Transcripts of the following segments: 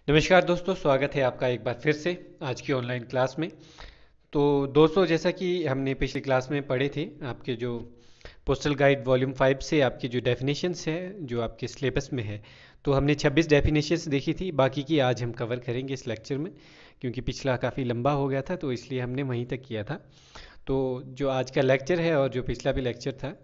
नमस्कार दोस्तों, स्वागत है आपका एक बार फिर से आज की ऑनलाइन क्लास में। तो दोस्तों, जैसा कि हमने पिछली क्लास में पढ़े थे, आपके जो पोस्टल गाइड वॉल्यूम 5 से आपकी जो डेफिनेशंस है जो आपके सिलेबस में है, तो हमने 26 डेफिनेशंस देखी थी। बाकी की आज हम कवर करेंगे इस लेक्चर में, क्योंकि पिछला काफ़ी लंबा हो गया था तो इसलिए हमने वहीं तक किया था। तो जो आज का लेक्चर है और जो पिछला भी लेक्चर था,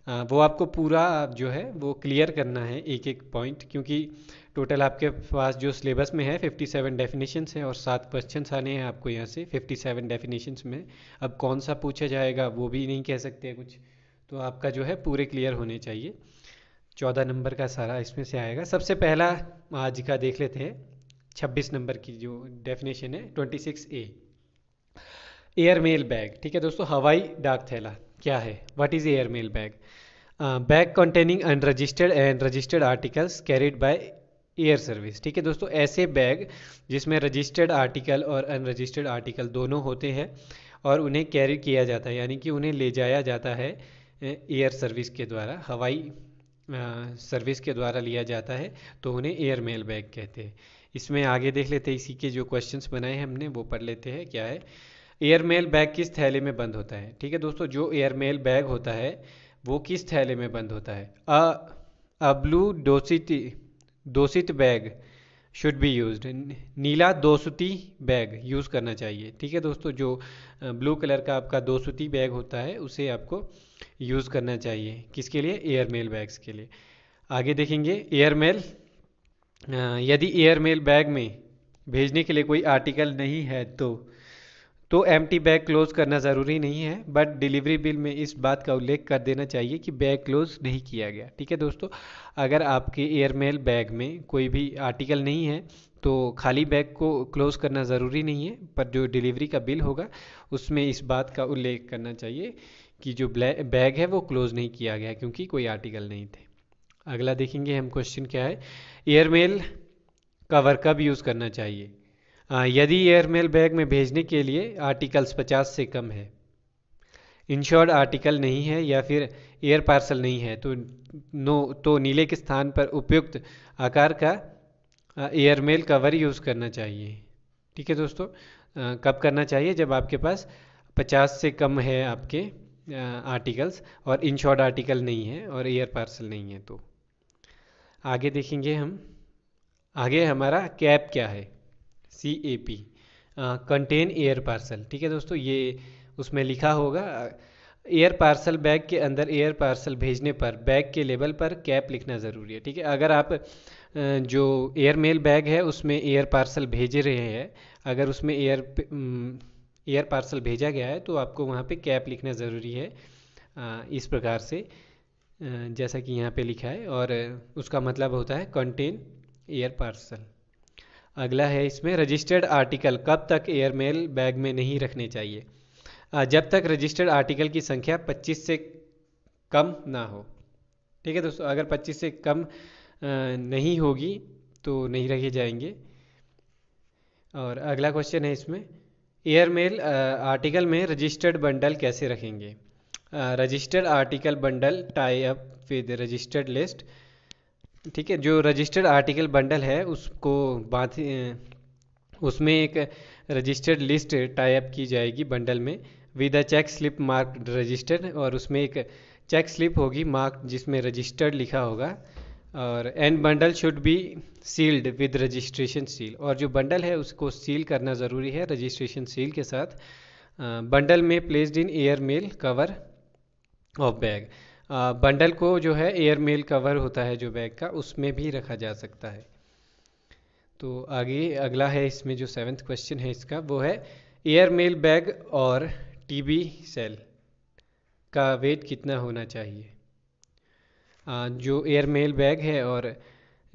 वो आपको पूरा जो है वो क्लियर करना है एक एक पॉइंट, क्योंकि टोटल आपके पास जो सिलेबस में है 57 डेफिनेशंस है और 7 क्वेश्चंस आने हैं आपको यहाँ से 57 डेफिनेशंस में। अब कौन सा पूछा जाएगा वो भी नहीं कह सकते कुछ, तो आपका जो है पूरे क्लियर होने चाहिए। 14 नंबर का सारा इसमें से आएगा। सबसे पहला आज का देख लेते हैं। 26 नंबर की जो डेफिनेशन है 26A, एयर मेल बैग। ठीक है दोस्तों, हवाई डाक थैला क्या है? What is air mail bag? Bag containing unregistered and registered articles carried by air service. ठीक है दोस्तों, ऐसे बैग जिसमें रजिस्टर्ड आर्टिकल और अनरजिस्टर्ड आर्टिकल दोनों होते हैं और उन्हें कैरी किया जाता है, यानी कि उन्हें ले जाया जाता है एयर सर्विस के द्वारा, हवाई सर्विस के द्वारा लिया जाता है, तो उन्हें एयर मेल बैग कहते हैं। इसमें आगे देख लेते हैं, इसी के जो क्वेश्चंस बनाए हैं हमने वो पढ़ लेते हैं। क्या है? एयरमेल बैग किस थैले में बंद होता है? ठीक है दोस्तों, जो एयरमेल बैग होता है वो किस थैले में बंद होता है? अ ब्लू दोसित बैग शुड बी यूज्ड। नीला दोसूती बैग यूज़ करना चाहिए। ठीक है दोस्तों, जो ब्लू कलर का आपका दोसूती बैग होता है उसे आपको यूज़ करना चाहिए। किसके लिए? एयरमेल बैग्स के लिए। आगे देखेंगे एयरमेल। यदि एयरमेल बैग में भेजने के लिए कोई आर्टिकल नहीं है तो एम्प्टी बैग क्लोज करना ज़रूरी नहीं है, बट डिलीवरी बिल में इस बात का उल्लेख कर देना चाहिए कि बैग क्लोज नहीं किया गया। ठीक है दोस्तों, अगर आपके एयरमेल बैग में कोई भी आर्टिकल नहीं है तो खाली बैग को क्लोज करना ज़रूरी नहीं है, पर जो डिलीवरी का बिल होगा उसमें इस बात का उल्लेख करना चाहिए कि जो बैग है वो क्लोज नहीं किया गया क्योंकि कोई आर्टिकल नहीं थे। अगला देखेंगे हम, क्वेश्चन क्या है? एयरमेल कवर कब यूज़ करना चाहिए? यदि एयरमेल बैग में भेजने के लिए आर्टिकल्स 50 से कम है, इंश्योर्ड आर्टिकल नहीं है या फिर एयर पार्सल नहीं है, तो नीले के स्थान पर उपयुक्त आकार का एयरमेल कवर यूज़ करना चाहिए। ठीक है दोस्तों, कब करना चाहिए? जब आपके पास 50 से कम है आपके आर्टिकल्स और इंश्योर्ड आर्टिकल नहीं है और एयर पार्सल नहीं है। तो आगे देखेंगे हम, आगे हमारा कैप क्या है? CAP, contain air parcel. ठीक है दोस्तों, ये उसमें लिखा होगा एयर पार्सल बैग के अंदर एयर पार्सल भेजने पर बैग के लेबल पर कैप लिखना ज़रूरी है। ठीक है, अगर आप जो एयर मेल बैग है उसमें एयर पार्सल भेज रहे हैं, अगर उसमें एयर पार्सल भेजा गया है तो आपको वहाँ पे कैप लिखना ज़रूरी है, इस प्रकार से जैसा कि यहाँ पे लिखा है, और उसका मतलब होता है कंटेन एयर पार्सल। अगला है इसमें, रजिस्टर्ड आर्टिकल कब तक एयरमेल बैग में नहीं रखने चाहिए? जब तक रजिस्टर्ड आर्टिकल की संख्या 25 से कम ना हो। ठीक है दोस्तों, अगर 25 से कम नहीं होगी तो नहीं रखे जाएंगे। और अगला क्वेश्चन है इसमें, एयरमेल आर्टिकल में रजिस्टर्ड बंडल कैसे रखेंगे? Registered article bundle tie up with registered list. ठीक है, जो रजिस्टर्ड आर्टिकल बंडल है उसको उसमें एक रजिस्टर्ड लिस्ट टाई अप की जाएगी बंडल में with a check slip mark registered, और उसमें एक चेक स्लिप होगी मार्क जिसमें रजिस्टर्ड लिखा होगा। और and bundle should be sealed with registration seal, और जो बंडल है उसको सील करना ज़रूरी है रजिस्ट्रेशन सील के साथ। बंडल में placed in air mail cover of bag, bundle को जो है एयर मेल कवर होता है जो बैग का, उसमें भी रखा जा सकता है। तो आगे अगला है इसमें जो 7th क्वेश्चन है इसका, वो है एयर मेल बैग और टीबी सेल का वेट कितना होना चाहिए? जो एयर मेल बैग है और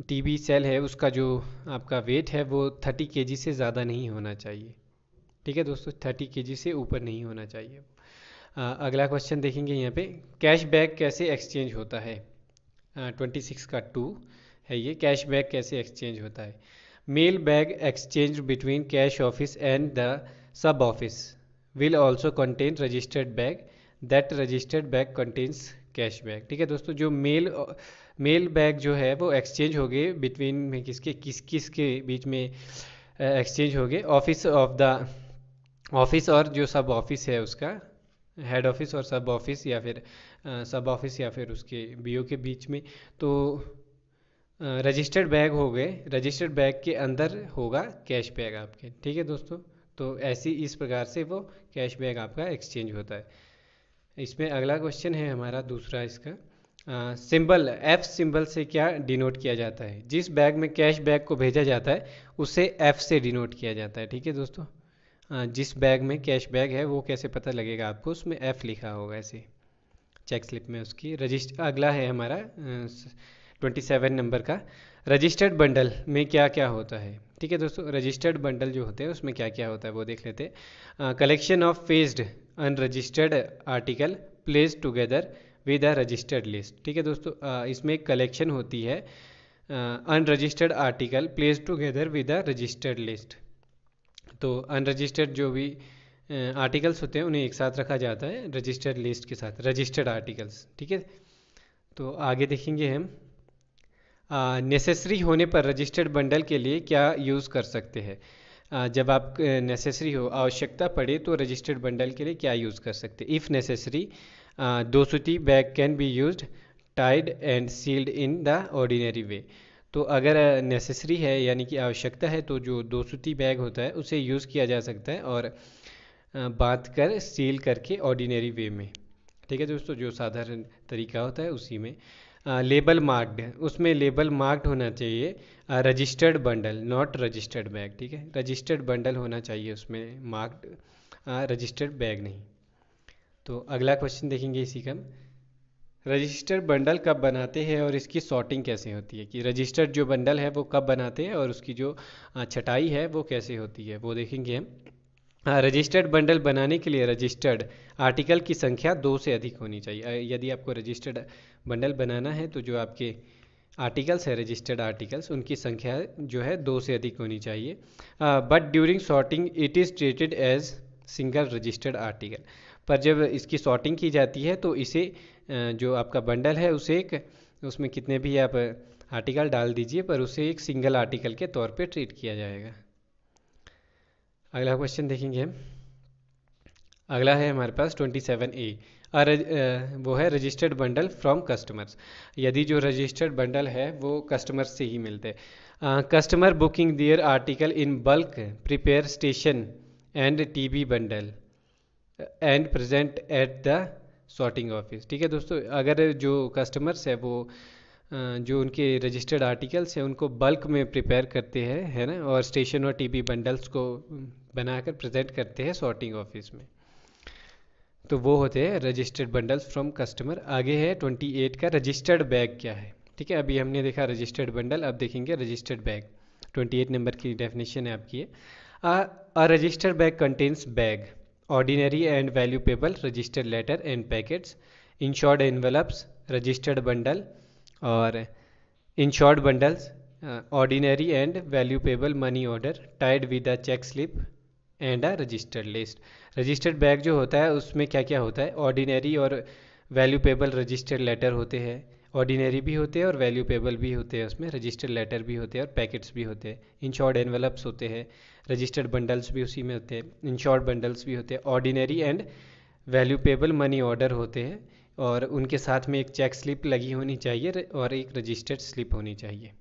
टीबी सेल है उसका जो आपका वेट है वो 30 kg से ज़्यादा नहीं होना चाहिए। ठीक है दोस्तों, 30 kg से ऊपर नहीं होना चाहिए। अगला क्वेश्चन देखेंगे यहाँ पे, कैश बैग कैसे एक्सचेंज होता है? 26 का 2 है ये, कैश बैग कैसे एक्सचेंज होता है? Mail bag exchange between cash office and the sub office will also contain registered bag, that registered bag contains cash bag. ठीक है दोस्तों, जो मेल मेल बैग जो है वो एक्सचेंज हो गए बिटवीन में किस के बीच में एक्सचेंज हो गए, ऑफिस ऑफ द ऑफिस और जो सब ऑफिस है उसका, हेड ऑफिस और सब ऑफिस या फिर सब ऑफिस या फिर उसके बीओ के बीच में। तो रजिस्टर्ड बैग हो गए, रजिस्टर्ड बैग के अंदर होगा कैश बैग आपके। ठीक है दोस्तों, तो ऐसी इस प्रकार से वो कैश बैग आपका एक्सचेंज होता है। इसमें अगला क्वेश्चन है हमारा दूसरा इसका, सिंबल एफ सिंबल से क्या डिनोट किया जाता है? जिस बैग में कैश बैग को भेजा जाता है उसे एफ से डिनोट किया जाता है। ठीक है दोस्तों, जिस बैग में कैश बैग है वो कैसे पता लगेगा आपको, उसमें एफ लिखा होगा ऐसे चेक स्लिप में उसकी। रजिस्टर अगला है हमारा 27 नंबर का, रजिस्टर्ड बंडल में क्या क्या होता है? ठीक है दोस्तों, रजिस्टर्ड बंडल जो होते हैं उसमें क्या क्या होता है वो देख लेते हैं। Collection of phased unregistered article placed together with a registered list. ठीक है दोस्तों, इसमें एक कलेक्शन होती है unregistered article placed together with a registered list. तो अनरजिस्टर्ड जो भी आर्टिकल्स होते हैं उन्हें एक साथ रखा जाता है रजिस्टर्ड लिस्ट के साथ, रजिस्टर्ड आर्टिकल्स। ठीक है, तो आगे देखेंगे हम नेसेसरी होने पर रजिस्टर्ड बंडल के लिए क्या यूज़ कर सकते हैं। जब आप नेसेसरी हो, आवश्यकता पड़े तो रजिस्टर्ड बंडल के लिए क्या यूज़ कर सकते हैं? इफ़ नेसेसरी दोसूती bag can be used tied and sealed in the ordinary way. तो अगर नेसेसरी है यानी कि आवश्यकता है तो जो दोसूती बैग होता है उसे यूज़ किया जा सकता है और बांध कर सील करके ऑर्डिनरी वे में। ठीक है दोस्तों, जो साधारण तरीका होता है उसी में। लेबल मार्क्ड, उसमें लेबल मार्क्ड होना चाहिए registered bundle, not registered bag. ठीक है, रजिस्टर्ड बंडल होना चाहिए उसमें, मार्क्ड रजिस्टर्ड बैग नहीं। तो अगला क्वेश्चन देखेंगे इसी का, रजिस्टर्ड बंडल कब बनाते हैं और इसकी सॉर्टिंग कैसे होती है? कि रजिस्टर्ड जो बंडल है वो कब बनाते हैं और उसकी जो छटाई है वो कैसे होती है वो देखेंगे हम। रजिस्टर्ड बंडल बनाने के लिए रजिस्टर्ड आर्टिकल की संख्या 2 से अधिक होनी चाहिए। यदि आपको रजिस्टर्ड बंडल बनाना है तो जो आपके आर्टिकल्स है रजिस्टर्ड आर्टिकल्स उनकी संख्या जो है 2 से अधिक होनी चाहिए। But during sorting it is treated as single registered article. पर जब इसकी सॉर्टिंग की जाती है तो इसे जो आपका बंडल है उसे एक, उसमें कितने भी आप आर्टिकल डाल दीजिए पर उसे एक सिंगल आर्टिकल के तौर पे ट्रीट किया जाएगा। अगला क्वेश्चन देखेंगे हम, अगला है हमारे पास 27A, वो है रजिस्टर्ड बंडल फ्रॉम कस्टमर्स। यदि जो रजिस्टर्ड बंडल है वो कस्टमर्स से ही मिलते हैं। Customer booking their article in bulk prepare station and TB bundle and present at the sorting office. ठीक है दोस्तों, अगर जो कस्टमर्स है वो जो उनके रजिस्टर्ड आर्टिकल्स हैं उनको बल्क में प्रिपेयर करते हैं, है ना, और स्टेशन और टीबी बंडल्स को बनाकर प्रेजेंट करते हैं सॉर्टिंग ऑफिस में, तो वो होते हैं रजिस्टर्ड बंडल्स फ्रॉम कस्टमर। आगे है 28 का, रजिस्टर्ड बैग क्या है? ठीक है, अभी हमने देखा रजिस्टर्ड बंडल, अब देखेंगे रजिस्टर्ड बैग। 28 नंबर की डेफिनेशन है आपकी, a registered bag contains bag ordinary and valuable registered letter and packets, insured envelopes, registered bundle और insured bundles, ordinary and valuable money order tied with a check slip and a registered list. Registered bag जो होता है उसमें क्या क्या होता है? Ordinary और वैल्यूएबल रजिस्टर्ड लेटर होते हैं, ऑर्डिनरी भी होते हैं और वैल्यूएबल भी होते हैं, उसमें रजिस्टर्ड लेटर भी होते हैं और पैकेट्स भी होते हैं। इंश्योर्ड एनवेलप्स होते हैं, रजिस्टर्ड बंडल्स भी उसी में होते हैं, इंश्योर्ड बंडल्स भी होते हैं, ordinary and valuable money order होते हैं और उनके साथ में एक चेक स्लिप लगी होनी चाहिए और एक रजिस्टर्ड स्लिप होनी चाहिए।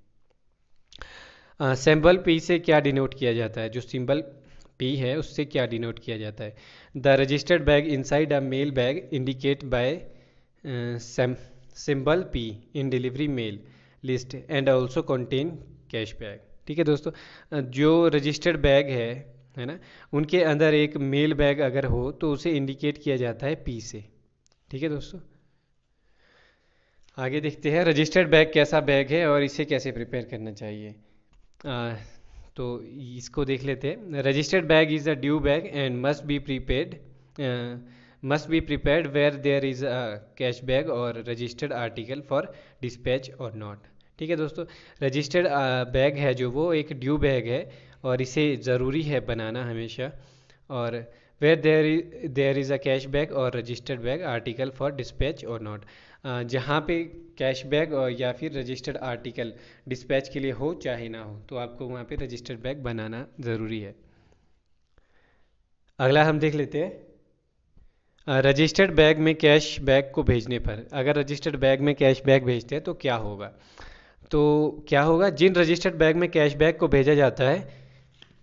सिंबल पी से क्या डिनोट किया जाता है? जो सिंबल पी है उससे क्या डिनोट किया जाता है? The registered bag inside a mail bag indicate by symbol P in delivery mail list and also contain cash bag. ठीक है दोस्तों, जो रजिस्टर्ड बैग है ना, उनके अंदर एक मेल बैग अगर हो तो उसे इंडिकेट किया जाता है पी से। ठीक है दोस्तों, आगे देखते हैं रजिस्टर्ड बैग कैसा बैग है और इसे कैसे प्रिपेयर करना चाहिए। तो इसको देख लेते हैं। Registered bag is a due bag and must be prepared where there is a cash bag और रजिस्टर्ड आर्टिकल फॉर डिस्पैच और नॉट। ठीक है दोस्तों, रजिस्टर्ड बैग है जो वो एक ड्यू बैग है और इसे ज़रूरी है बनाना हमेशा, और where there is a cash bag और registered bag article for dispatch और नॉट, जहाँ पे कैश बैग और या फिर रजिस्टर्ड आर्टिकल डिस्पैच के लिए हो चाहे ना हो, तो आपको वहाँ पे रजिस्टर्ड बैग बनाना ज़रूरी है। अगला हम देख लेते हैं, रजिस्टर्ड बैग में कैश बैग को भेजने पर, अगर रजिस्टर्ड बैग में कैश बैग भेजते हैं तो क्या होगा। तो क्या होगा, जिन रजिस्टर्ड बैग में कैश बैग को भेजा जाता है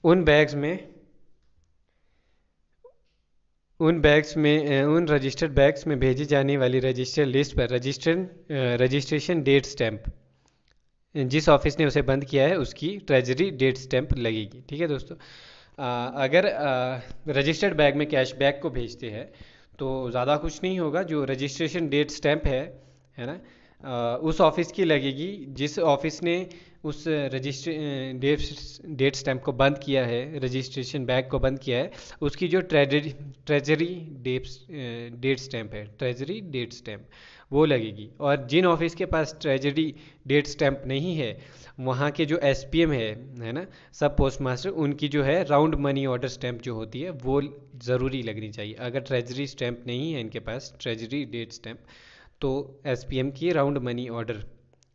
उन बैग्स में उन रजिस्टर्ड बैग्स में भेजी जाने वाली रजिस्टर लिस्ट पर रजिस्ट्रेशन डेट स्टैंप, जिस ऑफिस ने उसे बंद किया है उसकी ट्रेजरी डेट स्टैंप लगेगी। ठीक है दोस्तों, अगर रजिस्टर्ड बैग में कैश बैग को भेजते हैं तो ज़्यादा कुछ नहीं होगा, जो रजिस्ट्रेशन डेट स्टैंप है ना, उस ऑफिस की लगेगी जिस ऑफिस ने उस डेट स्टैंप को बंद किया है, रजिस्ट्रेशन बैग को बंद किया है, उसकी जो ट्रेजरी डेट स्टैंप है, ट्रेजरी डेट स्टैंप वो लगेगी। और जिन ऑफिस के पास ट्रेजरी डेट स्टैंप नहीं है, वहाँ के जो एसपीएम है ना, सब पोस्ट मास्टर, उनकी जो है राउंड मनी ऑर्डर स्टैंप जो होती है वो ज़रूरी लगनी चाहिए। अगर ट्रेजरी स्टैंप नहीं है इनके पास, ट्रेजरी डेट स्टैंप, तो एसपीएम की राउंड मनी ऑर्डर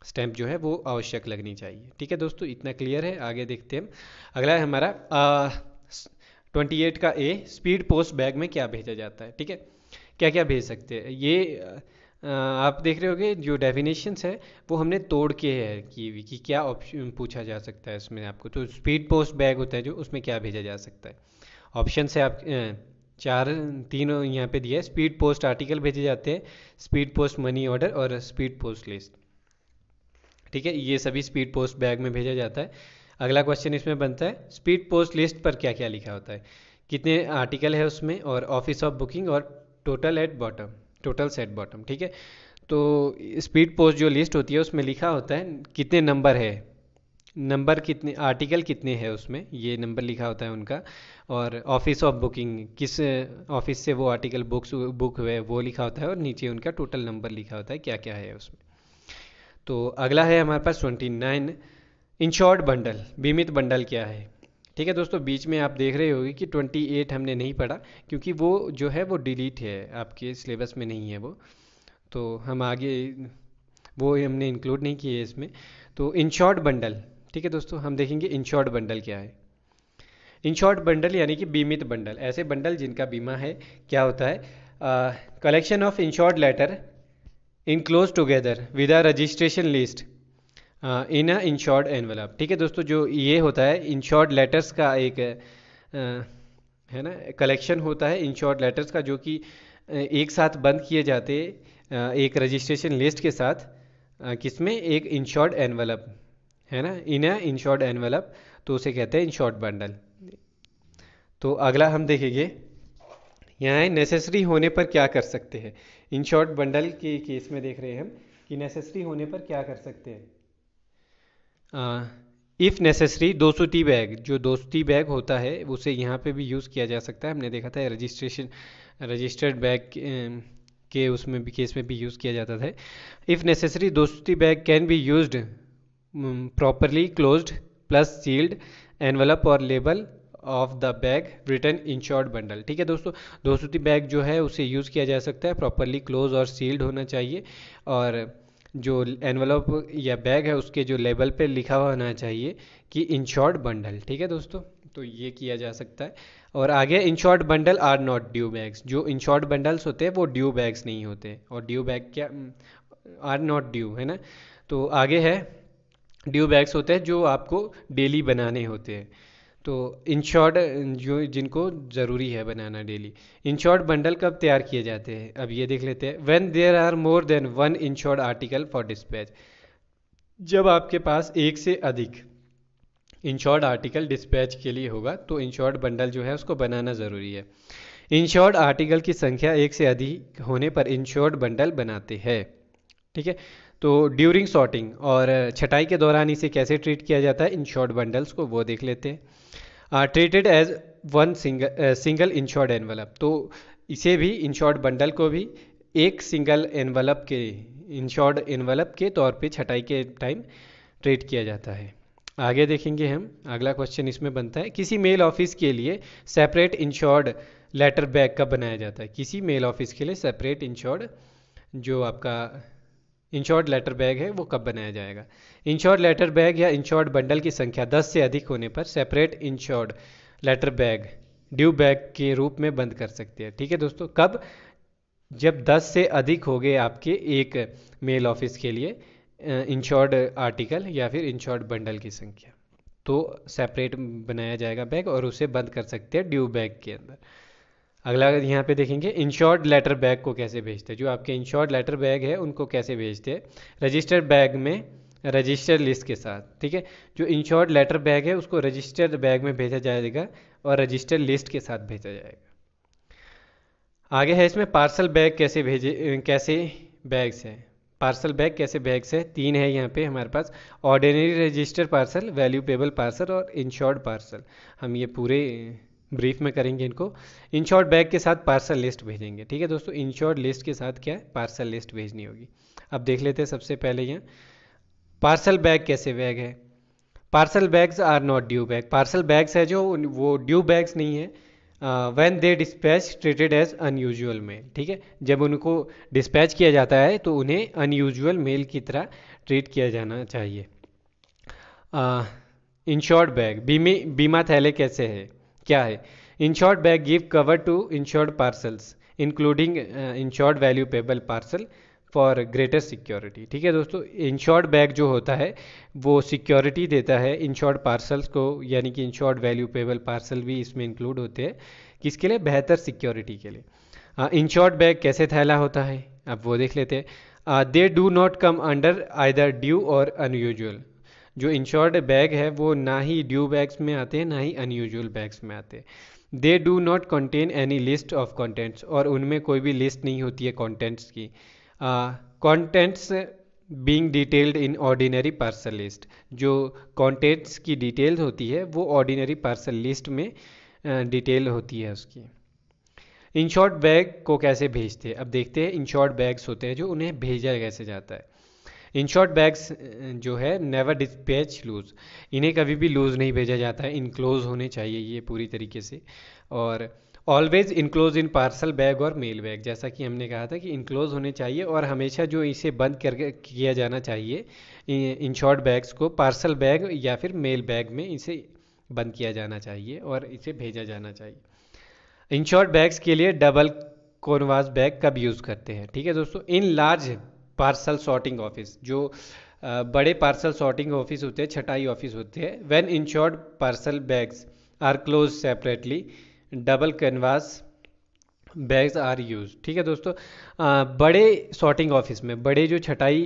स्टैंप जो है वो आवश्यक लगनी चाहिए। ठीक है दोस्तों, इतना क्लियर है। आगे देखते हैं हम। अगला है हमारा 28 का ए, स्पीड पोस्ट बैग में क्या भेजा जाता है। ठीक है, क्या क्या भेज सकते हैं ये, आप देख रहे होगे जो डेफिनेशंस है वो हमने तोड़ के है कि क्या ऑप्शन पूछा जा सकता है इसमें आपको। तो स्पीड पोस्ट बैग होता है जो, उसमें क्या भेजा जा सकता है। ऑप्शन है आप तीन यहाँ पे दिया है। स्पीड पोस्ट आर्टिकल भेजे जाते हैं, स्पीड पोस्ट मनी ऑर्डर और स्पीड पोस्ट लिस्ट। ठीक है, ये सभी स्पीड पोस्ट बैग में भेजा जाता है। अगला क्वेश्चन इसमें बनता है, स्पीड पोस्ट लिस्ट पर क्या क्या लिखा होता है, कितने आर्टिकल है उसमें, और ऑफिस ऑफ बुकिंग और टोटल सेट बॉटम। ठीक है, तो स्पीड पोस्ट जो लिस्ट होती है उसमें लिखा होता है कितने नंबर है, नंबर कितने, आर्टिकल कितने हैं उसमें, ये नंबर लिखा होता है उनका। और ऑफिस ऑफ बुकिंग, किस ऑफिस से वो आर्टिकल बुक हुए वो लिखा होता है, और नीचे उनका टोटल नंबर लिखा होता है क्या क्या है उसमें। तो अगला है हमारे पास 29, इंश्योर्ड बंडल, बीमित बंडल क्या है। ठीक है दोस्तों, बीच में आप देख रहे होगे कि 28 हमने नहीं पढ़ा, क्योंकि वो जो है वो डिलीट है, आपके सिलेबस में नहीं है वो, तो हम आगे वो हमने इंक्लूड नहीं किए इसमें। तो इंश्योर्ड बंडल, ठीक है दोस्तों, हम देखेंगे इंश्योर्ड बंडल क्या है। इंश्योर्ड बंडल यानी कि बीमित बंडल, ऐसे बंडल जिनका बीमा है। क्या होता है, collection of insured letter enclose together with a registration list in a insured envelope. ठीक है दोस्तों, जो ये होता है इंश्योर्ड लेटर्स का एक है ना कलेक्शन होता है, इंश्योर्ड लेटर्स का, जो कि एक साथ बंद किए जाते एक रजिस्ट्रेशन लिस्ट के साथ, किसमें, एक इंश्योर्ड एनवलप है ना, इन अ इंश्योर्ड एनवलप, तो उसे कहते हैं इंश्योर्ड बंडल। तो अगला हम देखेंगे, यहाँ है नेसेसरी होने पर क्या कर सकते हैं। इंश्योर्ड बंडल के केस में देख रहे हैं हम कि नेसेसरी होने पर क्या कर सकते हैं। इफ़ नेसेसरी, 200 बैग, जो 200 बैग होता है उसे यहाँ पे भी यूज़ किया जा सकता है। हमने देखा था रजिस्टर्ड बैग के उसमें भी केस में भी यूज़ किया जाता था। If necessary 200 bag can be used properly closed plus sealed envelope और label of the bag return insured bundle. ठीक है दोस्तों, 200 बैग जो है उसे यूज़ किया जा सकता है, प्रॉपरली क्लोज और सील्ड होना चाहिए, और जो एनवलप या बैग है उसके जो लेबल पे लिखा हुआ होना चाहिए कि इंश्योर्ड बंडल। ठीक है दोस्तों, तो ये किया जा सकता है। और आगे, insured bundle are not due bags, जो इंश्योर्ड बंडल्स होते हैं वो ड्यू बैग्स नहीं होते, और ड्यू बैग क्या, आर नॉट ड्यू है ना। तो आगे है, ड्यू बैग्स होते हैं जो आपको डेली बनाने होते हैं, तो इंश्योर्ड जो जिनको ज़रूरी है बनाना डेली। इंश्योर्ड बंडल कब तैयार किए जाते हैं, अब ये देख लेते हैं। When there are more than one insured article for dispatch, जब आपके पास एक से अधिक इंश्योर्ड आर्टिकल डिस्पैच के लिए होगा तो इंश्योर्ड बंडल जो है उसको बनाना ज़रूरी है। इंश्योर्ड आर्टिकल की संख्या एक से अधिक होने पर इंश्योर्ड बंडल बनाते हैं। ठीक है, तो ड्यूरिंग सॉर्टिंग और छटाई के दौरान इसे कैसे ट्रीट किया जाता है इंश्योर्ड बंडल्स को, वो देख लेते हैं। Treated as one single insured envelope, तो इसे भी इंश्योर्ड बंडल को भी एक सिंगल एनवलप के, इंश्योर्ड एनवलप के तौर पे छटाई के टाइम ट्रीट किया जाता है। आगे देखेंगे हम, अगला क्वेश्चन इसमें बनता है, किसी मेल ऑफिस के लिए सेपरेट इंश्योर्ड लेटर बैग कब बनाया जाता है। किसी मेल ऑफिस के लिए सेपरेट इंश्योर्ड जो आपका इंश्योर्ड लेटर बैग है वो कब बनाया जाएगा। इंश्योर्ड लेटर बैग या इंश्योर्ड बंडल की संख्या 10 से अधिक होने पर separate insured letter bag due bag के रूप में बंद कर सकते हैं। ठीक है दोस्तों, कब? जब 10 से अधिक हो गए आपके एक मेल ऑफिस के लिए इंश्योर्ड आर्टिकल या फिर इंश्योर्ड बंडल की संख्या, तो सेपरेट बनाया जाएगा बैग और उसे बंद कर सकते हैं ड्यू बैग के अंदर। अगला यहाँ पे देखेंगे इंश्योर्ड लेटर बैग को कैसे भेजते हैं। जो आपके इंश्योर्ड लेटर बैग है उनको कैसे भेजते हैं, रजिस्टर्ड बैग में रजिस्टर लिस्ट के साथ। ठीक है, जो इंश्योर्ड लेटर बैग है उसको रजिस्टर्ड बैग में भेजा जाएगा और रजिस्टर लिस्ट के साथ भेजा जाएगा। आगे है इसमें पार्सल बैग कैसे भेजे, कैसे बैग्स है, पार्सल बैग कैसे बैग्स है, 3 है यहाँ पे हमारे पास, ordinary register parcel, valuable parcel और इंश्योर्ड पार्सल। हम ये पूरे ब्रीफ में करेंगे इनको। इंश्योर्ड बैग के साथ पार्सल लिस्ट भेजेंगे। ठीक है दोस्तों, इंश्योर्ड लिस्ट के साथ क्या है, पार्सल लिस्ट भेजनी होगी। अब देख लेते हैं सबसे पहले यहाँ पार्सल बैग कैसे बैग है। Parcel bags are not due bag, parcel bags है जो वो ड्यू बैग्स नहीं है। When they dispatch treated as unusual mail. ठीक है, जब उनको डिस्पैच किया जाता है तो उन्हें अनयूजुअल मेल की तरह ट्रीट किया जाना चाहिए। इंश्योर्ड बैग, बीमा थैले कैसे है, क्या है। Insured bag give cover to insured parcels including insured valuable parcel for greater security. ठीक है दोस्तों, इंश्योर्ड बैग जो होता है वो सिक्योरिटी देता है इंश्योर्ड पार्सल्स को, यानी कि इंश्योर्ड वैल्यूएबल पार्सल भी इसमें इंक्लूड होते हैं। किसके लिए, बेहतर सिक्योरिटी के लिए। इंश्योर्ड बैग कैसे थैला होता है, अब वो देख लेते हैं। They do not come under either due और अनयूजुअल। जो इंश्योर्ड बैग है वो ना ही ड्यू बैग्स में आते हैं ना ही अनयूजुअल बैग्स में आते हैं। They do not contain any list of contents, और उनमें कोई भी लिस्ट नहीं होती है कंटेंट्स की। Contents being detailed in ordinary parcel list, जो कंटेंट्स की डिटेल्स होती है वो ऑर्डिनरी पार्सल लिस्ट में डिटेल होती है उसकी। इंश्योर्ड बैग को कैसे भेजते हैं, अब देखते हैं। इंश्योर्ड बैग्स होते हैं जो उन्हें भेजा कैसे जाता है। इंश्योर्ड बैग्स जो है नेवर डिस्पैच लूज, इन्हें कभी भी लूज नहीं भेजा जाता है, इनक्लोज होने चाहिए ये पूरी तरीके से। और always enclose in parcel bag और मेल बैग, जैसा कि हमने कहा था कि इनक्लोज होने चाहिए और हमेशा जो इसे बंद करके किया जाना चाहिए इंश्योर्ड बैग्स को पार्सल बैग या फिर मेल बैग में इसे बंद किया जाना चाहिए और इसे भेजा जाना चाहिए। इंश्योर्ड बैग्स के लिए डबल कोनवास बैग कब यूज़ करते हैं। ठीक है दोस्तों, in large parcel sorting office, जो बड़े पार्सल सॉर्टिंग ऑफिस होते हैं, छटाई ऑफिस होते हैं, when insured parcel bags are close separately double canvas bags are use. ठीक है दोस्तों, बड़े सॉर्टिंग ऑफिस में, बड़े जो छटाई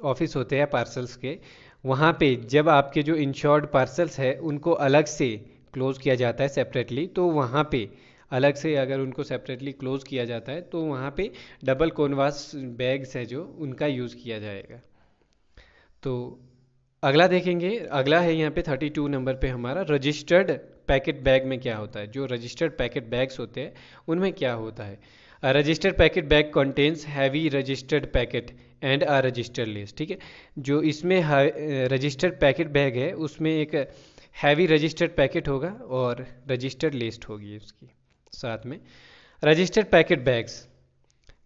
ऑफिस होते हैं पार्सल्स के, वहाँ पे जब आपके जो इंश्योर्ड पार्सल्स है उनको अलग से क्लोज किया जाता है सेपरेटली, तो वहाँ पे अलग से अगर उनको सेपरेटली क्लोज किया जाता है तो वहाँ पे डबल कोनवास बैग्स है जो उनका यूज़ किया जाएगा। तो अगला देखेंगे, अगला है यहाँ पे 32 नंबर पे हमारा रजिस्टर्ड पैकेट बैग में क्या होता है। जो रजिस्टर्ड पैकेट बैग्स होते हैं उनमें क्या होता है। Registered packet bag contains heavy registered packet and a registered list. ठीक है, जो इसमें रजिस्टर्ड पैकेट बैग है उसमें एक हैवी रजिस्टर्ड पैकेट होगा और रजिस्टर्ड लिस्ट होगी उसकी साथ में। रजिस्टर्ड पैकेट बैग्स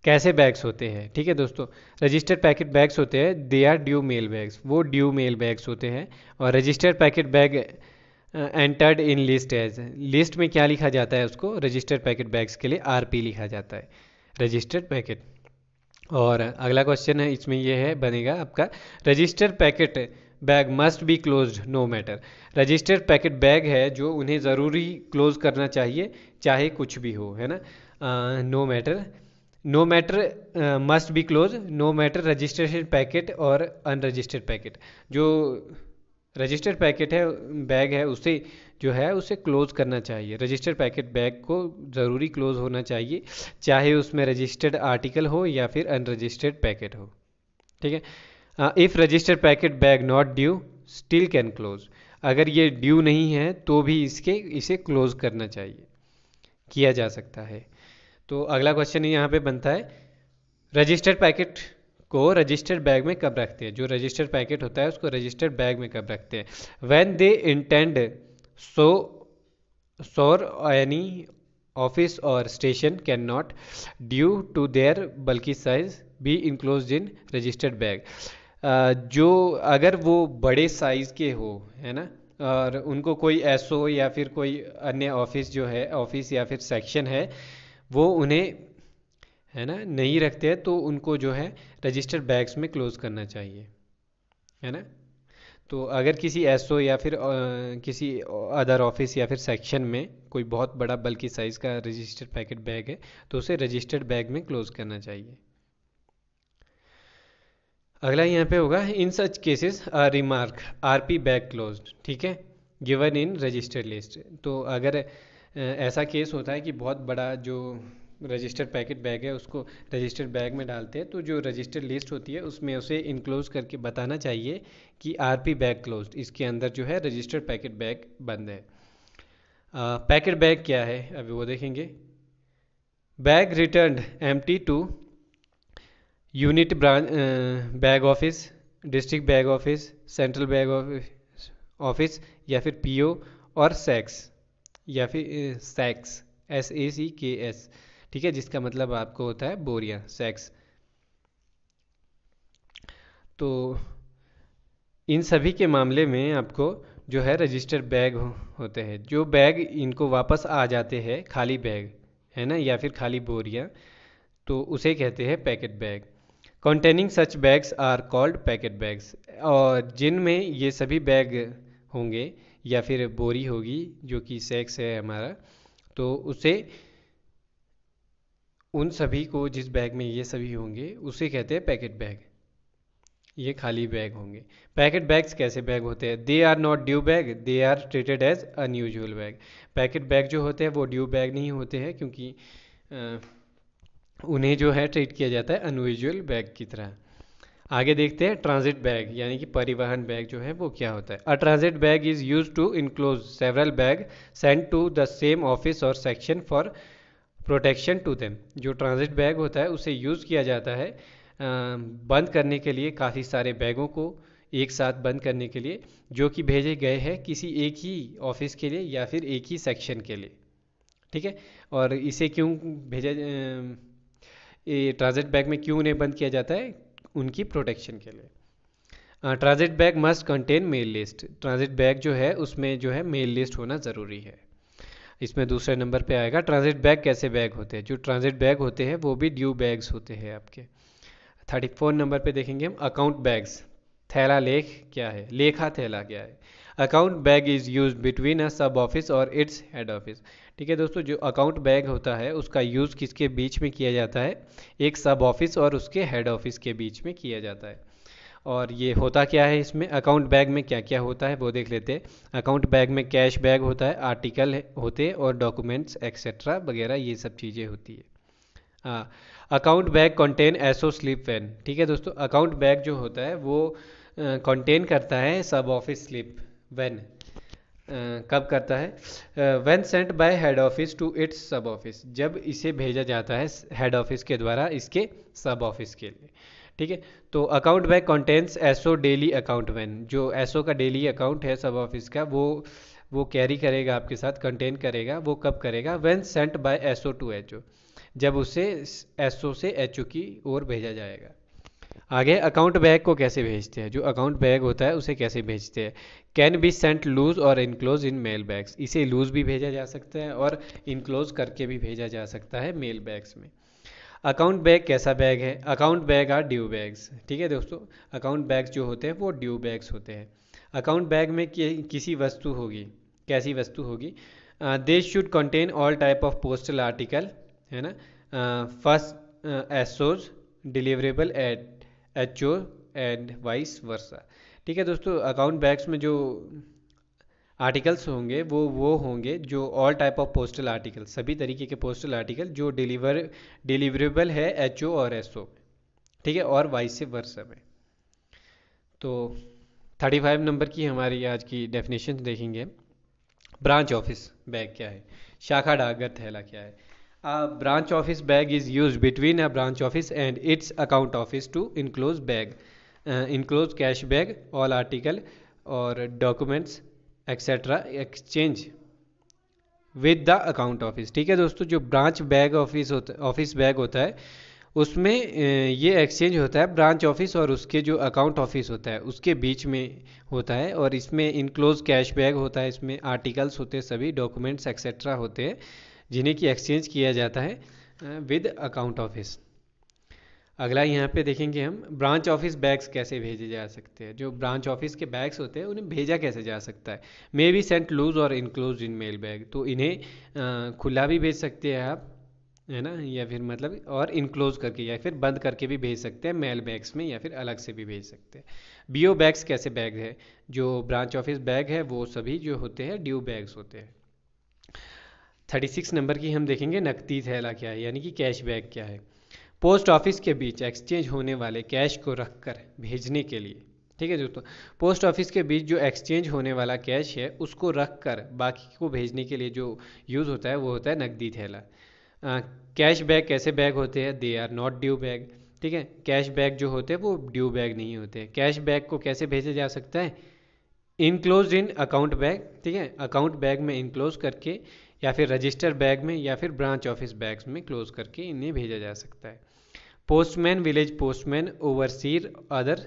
कैसे बैग्स होते हैं। ठीक है दोस्तों, रजिस्टर्ड पैकेट बैग्स होते हैं they are due mail bags, वो ड्यू मेल बैग्स होते हैं। और registered packet bag entered in list as, list में क्या लिखा जाता है उसको, रजिस्टर्ड पैकेट बैग्स के लिए आरपी लिखा जाता है, रजिस्टर्ड पैकेट। और अगला क्वेश्चन है इसमें ये है बनेगा आपका, registered packet bag must be closed no matter. Registered packet bag है जो उन्हें ज़रूरी क्लोज करना चाहिए चाहे कुछ भी हो, है ना। No matter, no matter must be close, no matter registration packet और अनरजिस्टर्ड पैकेट। जो रजिस्टर्ड पैकेट है बैग है उसे जो है उसे क्लोज करना चाहिए। रजिस्टर्ड पैकेट बैग को ज़रूरी क्लोज होना चाहिए चाहे उसमें रजिस्टर्ड आर्टिकल हो या फिर अनरजिस्टर्ड पैकेट हो। ठीक है, if registered packet bag not due still can close, अगर ये ड्यू नहीं है तो भी इसे क्लोज करना चाहिए, किया जा सकता है। तो अगला क्वेश्चन यहाँ पे बनता है, रजिस्टर्ड पैकेट को रजिस्टर्ड बैग में कब रखते हैं। जो रजिस्टर्ड पैकेट होता है उसको रजिस्टर्ड बैग में कब रखते हैं। व्हेन दे इंटेंड सो सोर any office or station cannot, due to their bulky size, be enclosed in registered bag. जो अगर वो बड़े साइज के हो, है ना, और उनको कोई एसओ या फिर कोई अन्य ऑफिस जो है, ऑफिस या फिर सेक्शन है, वो उन्हें, है ना, नहीं रखते हैं, तो उनको जो है रजिस्टर्ड बैग्स में क्लोज करना चाहिए, है ना। तो अगर किसी एसओ या फिर किसी अदर ऑफिस या फिर सेक्शन में कोई बहुत बड़ा बल्कि साइज का रजिस्टर्ड पैकेट बैग है, तो उसे रजिस्टर्ड बैग में क्लोज करना चाहिए। अगला यहाँ पे होगा, in such cases remark RP bag closed, ठीक है, गिवन इन रजिस्टर्ड लिस्ट। तो अगर ऐसा केस होता है कि बहुत बड़ा जो रजिस्टर्ड पैकेट बैग है उसको रजिस्टर्ड बैग में डालते हैं, तो जो रजिस्टर्ड लिस्ट होती है उसमें उसे इनक्लोज करके बताना चाहिए कि आरपी बैग क्लोज्ड, इसके अंदर जो है रजिस्टर्ड पैकेट बैग बंद है। पैकेट बैग क्या है अभी वो देखेंगे। Bag returned empty to unit branch bag office, district bag office, central bag office, या फिर पीओ और सैक्स, या फिर सैक्स, SACKS, ठीक है, जिसका मतलब आपको होता है बोरिया, सैक्स। तो इन सभी के मामले में आपको जो है रजिस्टर्ड बैग होते हैं। जो बैग इनको वापस आ जाते हैं, खाली बैग, है ना, या फिर खाली बोरिया, तो उसे कहते हैं packet bag. Containing such bags are called packet bags. और जिनमें ये सभी बैग होंगे या फिर बोरी होगी जो कि सैक्स है हमारा, तो उसे, उन सभी को जिस बैग में ये सभी होंगे उसे कहते हैं पैकेट बैग। ये खाली बैग होंगे। पैकेट बैग्स कैसे बैग होते हैं? They are not due bag, they are treated as unusual bag. Packet bag जो होते हैं वो ड्यू बैग नहीं होते हैं, क्योंकि उन्हें जो है ट्रीट किया जाता है अनयूजुअल बैग की तरह। आगे देखते हैं ट्रांजिट बैग, यानी कि परिवहन बैग जो है वो क्या होता है। A transit bag is use to enclose several bag send to the same office और section for protection to them. जो ट्रांजिट बैग होता है उसे यूज़ किया जाता है बंद करने के लिए, काफ़ी सारे बैगों को एक साथ बंद करने के लिए, जो कि भेजे गए हैं किसी एक ही ऑफिस के लिए या फिर एक ही सेक्शन के लिए, ठीक है। और इसे क्यों भेजा, ये ट्रांजिट बैग में क्यों उन्हें बंद किया जाता है? उनकी प्रोटेक्शन के लिए। Transit bag must contain mail list. Transit bag जो है उसमें जो है मेल लिस्ट होना ज़रूरी है। इसमें दूसरे नंबर पे आएगा ट्रांजिट बैग कैसे बैग होते हैं। जो ट्रांजिट बैग होते हैं वो भी ड्यू बैग्स होते हैं आपके। 34 नंबर पे देखेंगे हम अकाउंट बैग्स। थैला लेख क्या है, लेखा थैला क्या है। Account bag is use between a सब ऑफिस और इट्स हेड ऑफिस। ठीक है दोस्तों, जो अकाउंट बैग होता है उसका यूज़ किसके बीच में किया जाता है? एक सब ऑफिस और उसके हेड ऑफिस के बीच में किया जाता है। और ये होता क्या है, इसमें अकाउंट बैग में क्या क्या होता है वो देख लेते हैं। अकाउंट बैग में कैश बैग होता है, आर्टिकल होते हैं और डॉक्यूमेंट्स एक्सेट्रा वगैरह ये सब चीज़ें होती है। हाँ, account bag contain SO slip van. ठीक है दोस्तों, अकाउंट बैग जो होता है वो कंटेन करता है सब ऑफिस स्लिप वैन। कब करता है? When sent by head office to its sub office, जब इसे भेजा जाता है हेड ऑफिस के द्वारा इसके सब ऑफिस के लिए। ठीक है, तो account bag contents SO daily account van. जो एसओ का डेली अकाउंट है सब ऑफिस का, वो कैरी करेगा आपके साथ, कंटेन करेगा। वो कब करेगा? When sent by SO to HO, जब उसे एसओ से एचओ की ओर भेजा जाएगा। आगे अकाउंट बैग को कैसे भेजते हैं? जो अकाउंट बैग होता है उसे कैसे भेजते हैं? कैन बी सेंट लूज और इनक्लोज इन मेल बैग्स। इसे लूज भी भेजा जा सकता है और इनक्लोज करके भी भेजा जा सकता है मेल बैग्स में। अकाउंट बैग कैसा बैग है? Account bag are due bags. ठीक है दोस्तों, अकाउंट बैग्स जो होते हैं वो ड्यू बैग्स होते हैं। अकाउंट बैग में किसी वस्तु होगी, कैसी वस्तु होगी? They should contain all type of postal article, है ना, first SOs deliverable at HO and vice versa. ठीक है दोस्तों, अकाउंट बैग्स में जो आर्टिकल्स होंगे वो होंगे जो all type of postal article, सभी तरीके के पोस्टल आर्टिकल जो डिलीवरेबल है एचओ और एसओ, ठीक है, और वाइस वर्सा में। तो 35 नंबर की हमारी आज की डेफिनेशन देखेंगे। ब्रांच ऑफिस बैग क्या है? शाखा डाकघर थैला क्या है? A branch office bag is used between a branch office and its account office to enclose bag, enclose cash bag, all article or documents etc. exchange with the account office. ठीक है दोस्तों, जो ब्रांच बैग ऑफिस बैग होता है उसमें ये exchange होता है ब्रांच ऑफिस और उसके जो अकाउंट ऑफिस होता है उसके बीच में होता है। और इसमें इनक्लोज कैश बैग होता है, इसमें आर्टिकल्स होते हैं, सभी डॉक्यूमेंट्स एक्सेट्रा होते हैं जिन्हें की एक्सचेंज किया जाता है विद अकाउंट ऑफिस। अगला यहाँ पे देखेंगे हम ब्रांच ऑफिस बैग्स कैसे भेजे जा सकते हैं। जो ब्रांच ऑफिस के बैग्स होते हैं उन्हें भेजा कैसे जा सकता है। मे बी सेंट लूज और इनक्लोज इन मेल बैग, तो इन्हें खुला भी भेज सकते हैं आप, है ना, या फिर मतलब और इनक्लोज करके या फिर बंद करके भी भेज सकते हैं मेल बैग्स में, या फिर अलग से भी भेज सकते हैं। बीओ बैग्स कैसे बैग है, जो ब्रांच ऑफिस बैग है वो सभी जो होते हैं ड्यू बैग्स होते हैं। 36 नंबर की हम देखेंगे नकदी थैला क्या है, यानी कि कैश बैग क्या है। पोस्ट ऑफिस के बीच एक्सचेंज होने वाले कैश को रखकर भेजने के लिए, ठीक है दोस्तों, पोस्ट ऑफिस के बीच जो एक्सचेंज होने वाला कैश है उसको रखकर बाकी को भेजने के लिए जो यूज़ होता है वो होता है नकदी थैला। कैश बैग कैसे बैग होते हैं, they are not due bag. ठीक है, कैश बैग जो होते हैं वो ड्यू बैग नहीं होते। कैश बैग को कैसे भेजा जा सकता है, इनक्लोज इन अकाउंट बैग, ठीक है, अकाउंट बैग में इनक्लोज करके, या फिर रजिस्टर बैग में, या फिर ब्रांच ऑफिस बैग्स में क्लोज करके इन्हें भेजा जा सकता है। Postman, village postman, overseer, other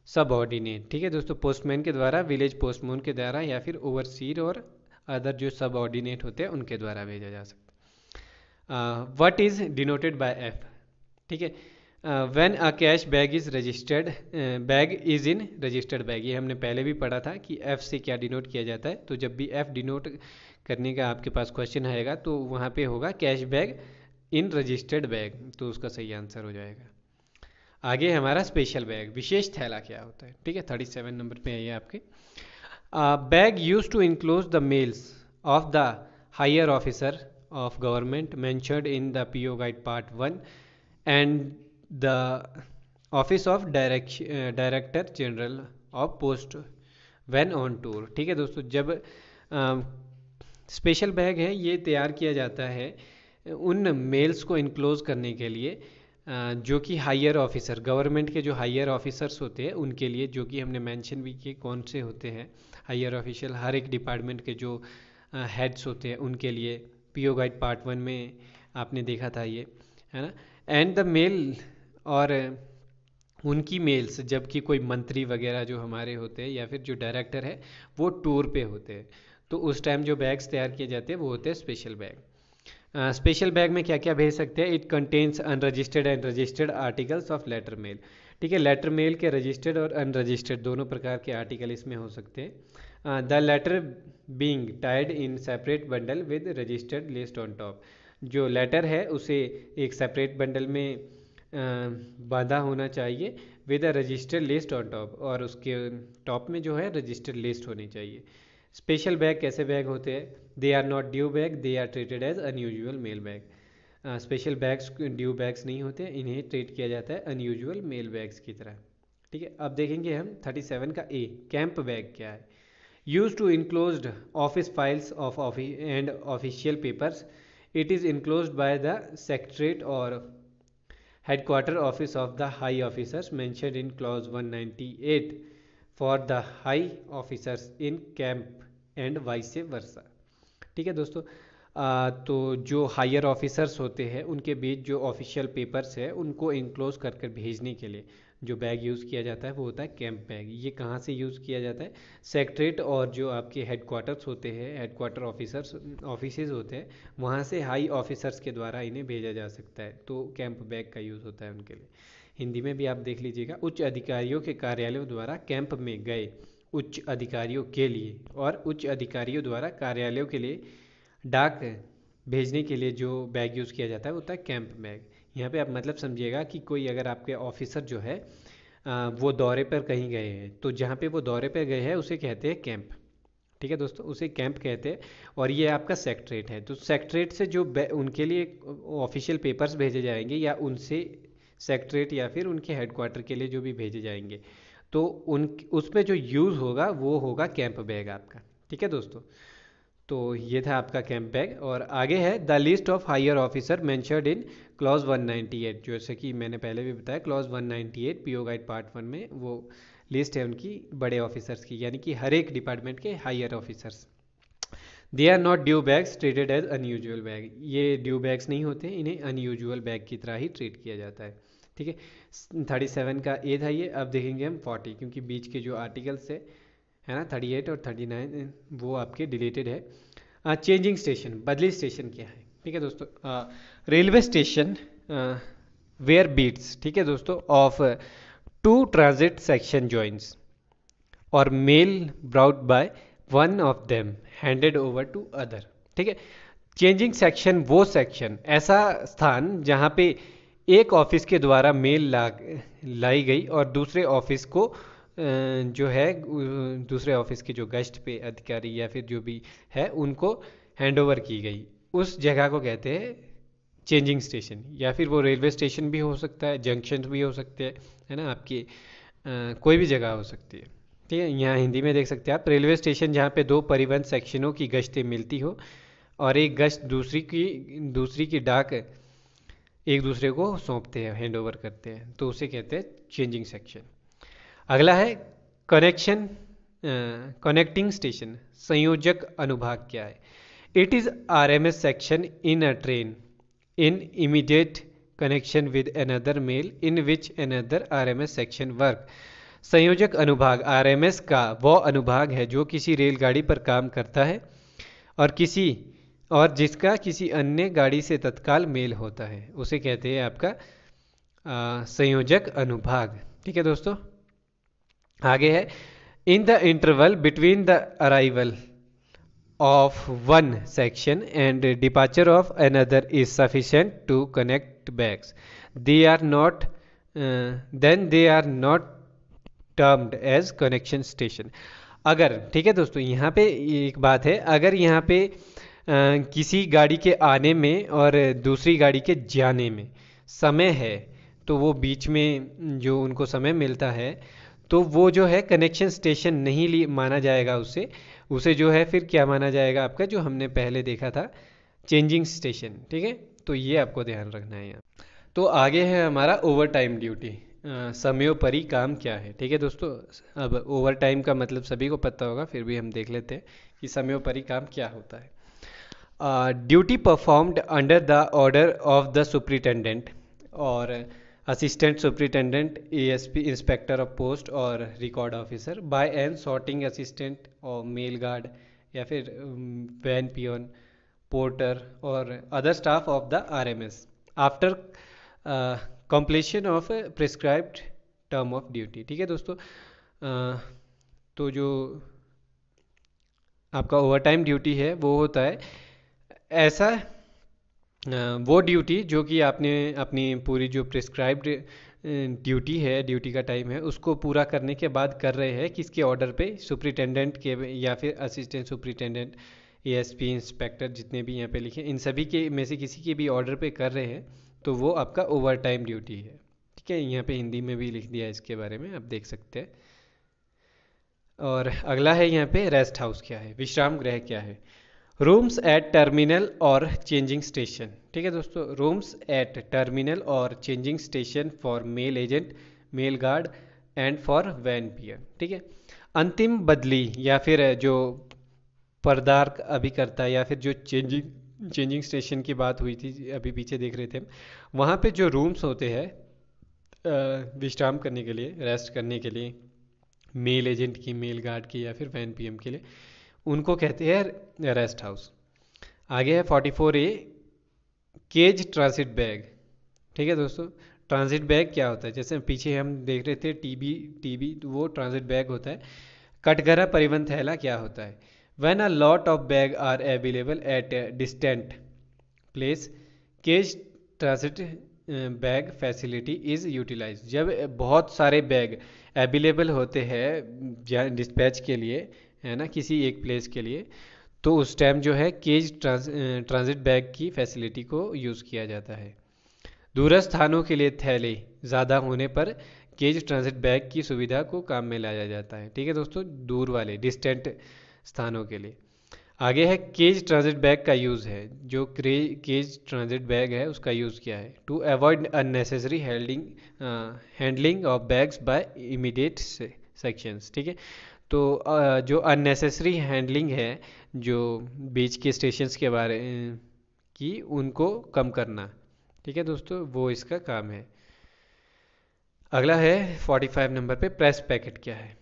subordinate. ठीक है दोस्तों, पोस्टमैन के द्वारा, विलेज पोस्टमैन के द्वारा, या फिर ओवरसीर और अदर जो सबऑर्डिनेट होते हैं उनके द्वारा भेजा जा सकता है। What is denoted by F, ठीक है, when a cash bag is registered, bag is in registered bag, ये हमने पहले भी पढ़ा था कि एफ से क्या डिनोट किया जाता है। तो जब भी एफ डिनोट करने का आपके पास क्वेश्चन आएगा तो वहाँ पे होगा कैश बैग इन रजिस्टर्ड बैग, तो उसका सही आंसर हो जाएगा। आगे हमारा स्पेशल बैग, विशेष थैला क्या होता है। ठीक है, 37 नंबर पे है ये आपके। Bag use to enclose the mails of the higher officer of government mentioned in the PO guide part 1 and the office of director general of post when on tour. ठीक है दोस्तों, जब स्पेशल बैग है ये तैयार किया जाता है उन मेल्स को इनक्लोज करने के लिए जो कि हायर ऑफिसर, गवर्नमेंट के जो हायर ऑफिसर्स होते हैं उनके लिए, जो कि हमने मेंशन भी किए कौन से होते हैं हायर ऑफिशियल, हर एक डिपार्टमेंट के जो हेड्स होते हैं उनके लिए। पीओ गाइड पार्ट 1 में आपने देखा था ये, है ना। एंड द मेल, और उनकी मेल्स जबकि कोई मंत्री वगैरह जो हमारे होते हैं या फिर जो डायरेक्टर है वो टूर पे होते हैं, तो उस टाइम जो बैग्स तैयार किए जाते हैं वो होते हैं स्पेशल बैग। स्पेशल बैग में क्या क्या भेज सकते हैं, it contains unregistered and registered articles of letter mail. ठीक है, लेटर मेल के रजिस्टर्ड और अनरजिस्टर्ड दोनों प्रकार के आर्टिकल इसमें हो सकते हैं। The letter being tied in separate bundle with registered list on top, जो लेटर है उसे एक सेपरेट बंडल में बांधा होना चाहिए with a registered list on top, और उसके टॉप में जो है रजिस्टर्ड लिस्ट होनी चाहिए। स्पेशल बैग कैसे बैग होते हैं, they are not due bag, they are treated as unusual mail bag. Special bags due bags नहीं होते, इन्हें ट्रीट किया जाता है अनयूजुअल मेल बैग्स की तरह। ठीक है, अब देखेंगे हम 37 का ए, कैंप बैग क्या है। Use to enclosed office files of and official papers, it is enclosed by the secretariat और headquarter office of the high officers mentioned in clause 198 for the high officers in camp and vice versa। ठीक है दोस्तों, तो जो higher officers होते हैं उनके बीच जो ऑफिशियल पेपर्स है उनको इनक्लोज कर कर भेजने के लिए जो बैग यूज़ किया जाता है वो होता है कैंप बैग। ये कहाँ से यूज़ किया जाता है, सेक्रेटरीट और जो आपके हेडक्वार्टर्स होते हैं, हेडक्वार्टर ऑफिसर्स ऑफिसेज होते हैं, वहाँ से हाई ऑफिसर्स के द्वारा इन्हें भेजा जा सकता है, तो कैंप बैग का यूज़ होता है उनके लिए। हिंदी में भी आप देख लीजिएगा, उच्च अधिकारियों के कार्यालयों द्वारा कैंप में गए उच्च अधिकारियों के लिए, और उच्च अधिकारियों द्वारा कार्यालयों के लिए डाक भेजने के लिए जो बैग यूज़ किया जाता है वो होता है कैंप बैग। यहाँ पे आप मतलब समझिएगा कि कोई अगर आपके ऑफिसर जो है वो दौरे पर कहीं गए हैं, तो जहाँ पे वो दौरे पर गए हैं उसे कहते हैं कैंप। ठीक है दोस्तों, उसे कैंप कहते हैं। और ये आपका सेक्रेटरीट है, तो सेक्रेटरीट से जो उनके लिए ऑफिशियल पेपर्स भेजे जाएंगे या उनसे सेक्रेटरीट या फिर उनके हेडक्वार्टर के लिए जो भी भेजे जाएंगे, तो उन उस पर जो यूज़ होगा वो होगा कैंप बैग आपका। ठीक है दोस्तों, तो ये था आपका कैंप बैग। और आगे है the list of higher officer mentioned in clause 198, जैसे कि मैंने पहले भी बताया क्लॉज 198 पीओ गाइड पार्ट 1 में वो लिस्ट है उनकी बड़े ऑफिसर्स की, यानी कि हर एक डिपार्टमेंट के higher officers. They are not due bags treated as unusual bag, ये ड्यू बैग्स नहीं होते, इन्हें अनयूजुअल बैग की तरह ही ट्रीट किया जाता है। ठीक है, 37 का ए था ये। अब देखेंगे हम 40, क्योंकि बीच के जो आर्टिकल्स है ना 38 और 39 वो आपके डिलीटेड है। चेंजिंग स्टेशन, बदली स्टेशन क्या है? ठीक है दोस्तों, रेलवे स्टेशन वेयर बीट्स, ठीक है दोस्तों, of two transit section joints और mail brought by one of them handed over to other. ठीक है, चेंजिंग सेक्शन वो सेक्शन, ऐसा स्थान जहाँ पे एक ऑफिस के द्वारा मेल लाई गई और दूसरे ऑफिस को जो है दूसरे ऑफिस के जो गश्त पे अधिकारी या फिर जो भी है उनको हैंडओवर की गई, उस जगह को कहते हैं चेंजिंग स्टेशन। या फिर वो रेलवे स्टेशन भी हो सकता है, जंक्शन भी हो सकते हैं, है ना, आपकी कोई भी जगह हो सकती है। ठीक है, यहाँ हिंदी में देख सकते हैं आप, रेलवे स्टेशन जहाँ पे दो परिवहन सेक्शनों की गश्तें मिलती हो और एक गश्त दूसरी की डाक एक दूसरे को सौंपते हैं, हैंड ओवर करते हैं, तो उसे कहते हैं चेंजिंग सेक्शन। अगला है कनेक्शन, कनेक्टिंग स्टेशन, संयोजक अनुभाग क्या है? It is RMS section in a train in immediate connection with another mail in which another RMS section work. संयोजक अनुभाग आरएमएस का वो अनुभाग है जो किसी रेलगाड़ी पर काम करता है और जिसका किसी अन्य गाड़ी से तत्काल मेल होता है, उसे कहते हैं आपका संयोजक अनुभाग। ठीक है दोस्तों, आगे है इन the interval between the arrival of one section and departure of another is sufficient to connect bags. They are not then they are not termed as connection station. अगर, ठीक है दोस्तों, यहाँ पे एक बात है, अगर यहाँ पे किसी गाड़ी के आने में और दूसरी गाड़ी के जाने में समय है, तो वो बीच में जो उनको समय मिलता है तो वो जो है कनेक्शन स्टेशन नहीं माना जाएगा, उसे जो है फिर क्या माना जाएगा आपका, जो हमने पहले देखा था, चेंजिंग स्टेशन। ठीक है, तो ये आपको ध्यान रखना है यहाँ। तो आगे है हमारा ओवर टाइम ड्यूटी, समयोपरि काम क्या है? ठीक है दोस्तों, अब ओवर टाइम का मतलब सभी को पता होगा, फिर भी हम देख लेते हैं कि समयोपरि काम क्या होता है। Duty performed under the order of the superintendent और assistant superintendent, ASP, inspector of post और record officer by an sorting assistant और मेल गार्ड या फिर वैन पियोन, पोर्टर और other staff of the RMS after completion of prescribed term of duty. ठीक है दोस्तों, तो जो आपका ओवर टाइम ड्यूटी है वो होता है ऐसा वो ड्यूटी जो कि आपने अपनी पूरी जो प्रिस्क्राइब्ड ड्यूटी है, ड्यूटी का टाइम है, उसको पूरा करने के बाद कर रहे हैं किसके ऑर्डर पे? सुपरिटेंडेंट के या फिर असिस्टेंट सुपरिटेंडेंट, एएसपी, इंस्पेक्टर, जितने भी यहाँ पे लिखे, इन सभी के में से किसी के भी ऑर्डर पे कर रहे हैं, तो वो आपका ओवर टाइम ड्यूटी है। ठीक है, यहाँ पे हिंदी में भी लिख दिया है इसके बारे में, आप देख सकते हैं। और अगला है यहाँ पे रेस्ट हाउस क्या है, विश्राम गृह क्या है? रूम्स एट टर्मिनल और चेंजिंग स्टेशन। ठीक है दोस्तों, रूम्स एट टर्मिनल और changing station for mail agent, mail guard and for van peon. ठीक है, अंतिम बदली या फिर जो पर्दार अभी करता है या फिर जो चेंजिंग स्टेशन की बात हुई थी अभी पीछे देख रहे थे, वहाँ पे जो रूम्स होते हैं विश्राम करने के लिए, रेस्ट करने के लिए, मेल एजेंट की, मेल गार्ड की या फिर वैन पीएम के लिए, उनको कहते हैं रेस्ट हाउस। आगे है 44A, केज ट्रांसिट बैग। ठीक है दोस्तों, ट्रांसिट बैग क्या होता है? जैसे पीछे हम देख रहे थे टीबी, तो वो ट्रांसिट बैग होता है। कटघरा परिवहन थैला क्या होता है? When a lot of bag are available at distant place, cage transit bag facility is utilise. जब बहुत सारे बैग अवेलेबल होते हैं डिस्पैच के लिए, है ना, किसी एक प्लेस के लिए, तो उस टाइम जो है केज ट्रांजिट बैग की फैसिलिटी को यूज़ किया जाता है। दूरस्थ स्थानों के लिए थैले ज़्यादा होने पर केज ट्रांजिट बैग की सुविधा को काम में लाया जाता है। ठीक है दोस्तों, दूर वाले डिस्टेंट स्थानों के लिए। आगे है केज ट्रांजिट बैग का यूज़ है, जो केज ट्रांजिट बैग है उसका यूज़ क्या है? To avoid unnecessary handling of bags by immediate sections. ठीक है, तो जो अननेसेसरी हैंडलिंग है, जो बीच के स्टेशंस के बारे की उनको कम करना। ठीक है दोस्तों, वो इसका काम है। अगला है 45 नंबर पे, प्रेस पैकेट क्या है।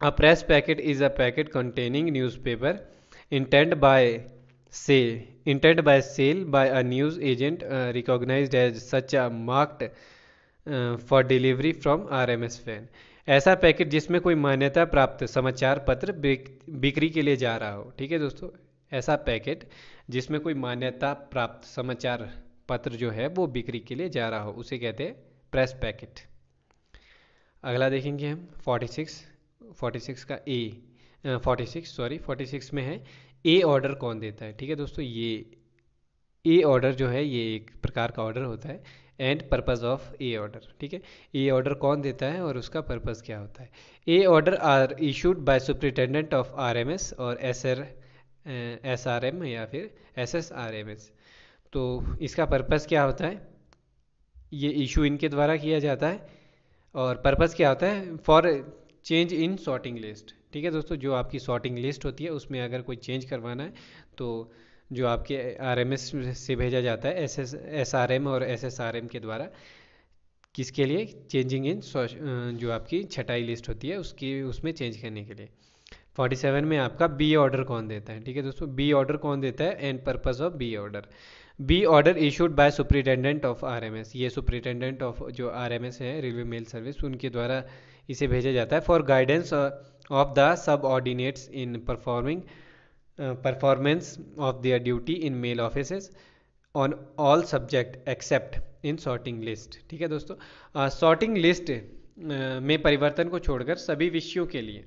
A press packet is a packet containing newspaper intent by say intent by sale by a news agent recognised as such a marked for delivery from RMS van. ऐसा पैकेट जिसमें कोई मान्यता प्राप्त समाचार पत्र बिक्री के लिए जा रहा हो। ठीक है दोस्तों, ऐसा पैकेट जिसमें कोई मान्यता प्राप्त समाचार पत्र जो है वो बिक्री के लिए जा रहा हो उसे कहते हैं प्रेस पैकेट। अगला देखेंगे हम 46 का ए 46 में है ए ऑर्डर कौन देता है। ठीक है दोस्तों, ये ए ऑर्डर जो है ये एक प्रकार का ऑर्डर होता है। And purpose of A order. ठीक है, ए ऑर्डर कौन देता है और उसका पर्पस क्या होता है। A order are issued by superintendent of RMS और एसआरएम या फिर एसएसआरएमएस। तो इसका पर्पस क्या होता है, ये इशू इनके द्वारा किया जाता है और पर्पस क्या होता है, for change in sorting list. ठीक है दोस्तों, जो आपकी सॉर्टिंग लिस्ट होती है उसमें अगर कोई चेंज करवाना है तो जो आपके आरएमएस से भेजा जाता है एसआरएम और एसएसआरएम के द्वारा, किसके लिए, चेंजिंग इन जो आपकी छटाई लिस्ट होती है उसकी उसमें चेंज करने के लिए। 47 में आपका बी ऑर्डर कौन देता है। ठीक है दोस्तों, बी ऑर्डर कौन देता है and purpose of B order. B order issued by superintendent of RMS. ये सुप्रिटेंडेंट ऑफ जो आरएमएस है, रेलवे मेल सर्विस, उनके द्वारा इसे भेजा जाता है for guidance of the subordinates in performance of their duty in mail offices on all subject except in sorting list. ठीक है दोस्तों, सॉर्टिंग लिस्ट में परिवर्तन को छोड़कर सभी विषयों के लिए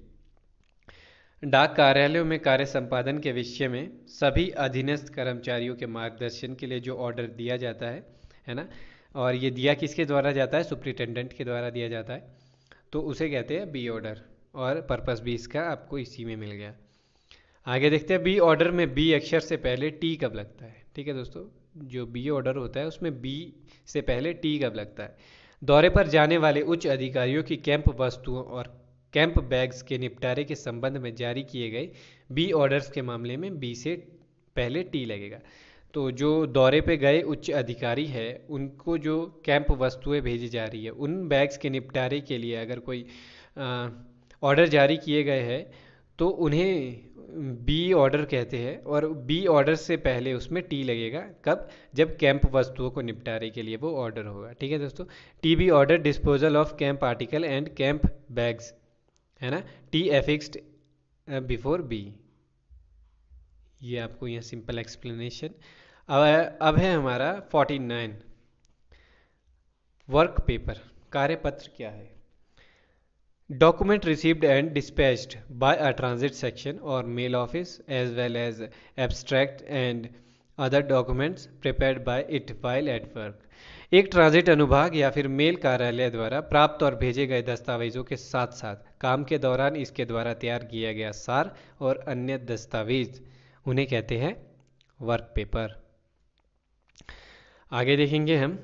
डाक कार्यालयों में कार्य संपादन के विषय में सभी अधीनस्थ कर्मचारियों के मार्गदर्शन के लिए जो ऑर्डर दिया जाता है ना, और ये दिया किसके द्वारा जाता है, सुप्रिटेंडेंट के द्वारा दिया जाता है, तो उसे कहते हैं बी ऑर्डर। और पर्पस भी इसका आपको इसी में मिल गया। आगे देखते हैं बी ऑर्डर में बी अक्षर से पहले टी कब लगता है। ठीक है दोस्तों, जो बी ऑर्डर होता है उसमें बी से पहले टी कब लगता है। दौरे पर जाने वाले उच्च अधिकारियों की कैंप वस्तुओं और कैंप बैग्स के निपटारे के संबंध में जारी किए गए बी ऑर्डर्स के मामले में बी से पहले टी लगेगा। तो जो दौरे पे गए उच्च अधिकारी है उनको जो कैंप वस्तुएं भेजी जा रही है उन बैग्स के निपटारे के लिए अगर कोई ऑर्डर जारी किए गए हैं तो उन्हें बी ऑर्डर कहते हैं। और बी ऑर्डर से पहले उसमें टी लगेगा, कब, जब कैंप वस्तुओं को निपटारे के लिए वो ऑर्डर होगा। ठीक है दोस्तों, T B order disposal of camp article and camp bags, है ना, टी एफिक्स्ड बिफोर बी। ये आपको यहाँ सिंपल एक्सप्लेनेशन। अब है हमारा 49 वर्क पेपर, कार्यपत्र क्या है। Document received and dispatched by a transit section और mail office as well as abstract and other documents prepared by it while at work. एक ट्रांजिट अनुभाग या फिर मेल कार्यालय द्वारा प्राप्त और भेजे गए दस्तावेजों के साथ साथ काम के दौरान इसके द्वारा तैयार किया गया सार और अन्य दस्तावेज उन्हें कहते हैं वर्क पेपर। आगे देखेंगे हम,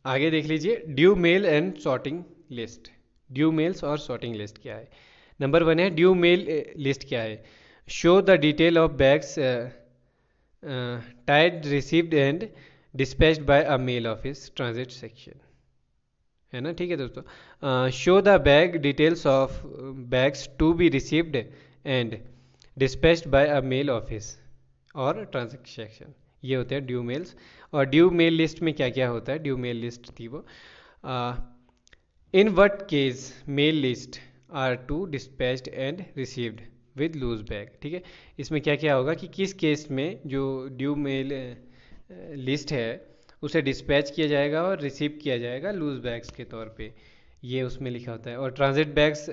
आगे देख लीजिए due mail and sorting list. Due mails और सॉर्टिंग लिस्ट क्या है। नंबर 1 है ड्यू मेल लिस्ट क्या है, show the detail of bags tied received and dispatched by a mail office transit section, है ना। ठीक है दोस्तों, show the bag details of bags to be received and dispatched by a mail office or transit section, ये होते हैं due mails. और due mail list में क्या क्या होता है, ड्यू मेल लिस्ट थी वो, in what case mail list are to dispatched and received with loose bag. ठीक है, इसमें क्या क्या होगा कि किस केस में जो ड्यू मेल लिस्ट है उसे डिस्पैच किया जाएगा और रिसीव किया जाएगा लूज बैग्स के तौर पे, ये उसमें लिखा होता है। और transit bags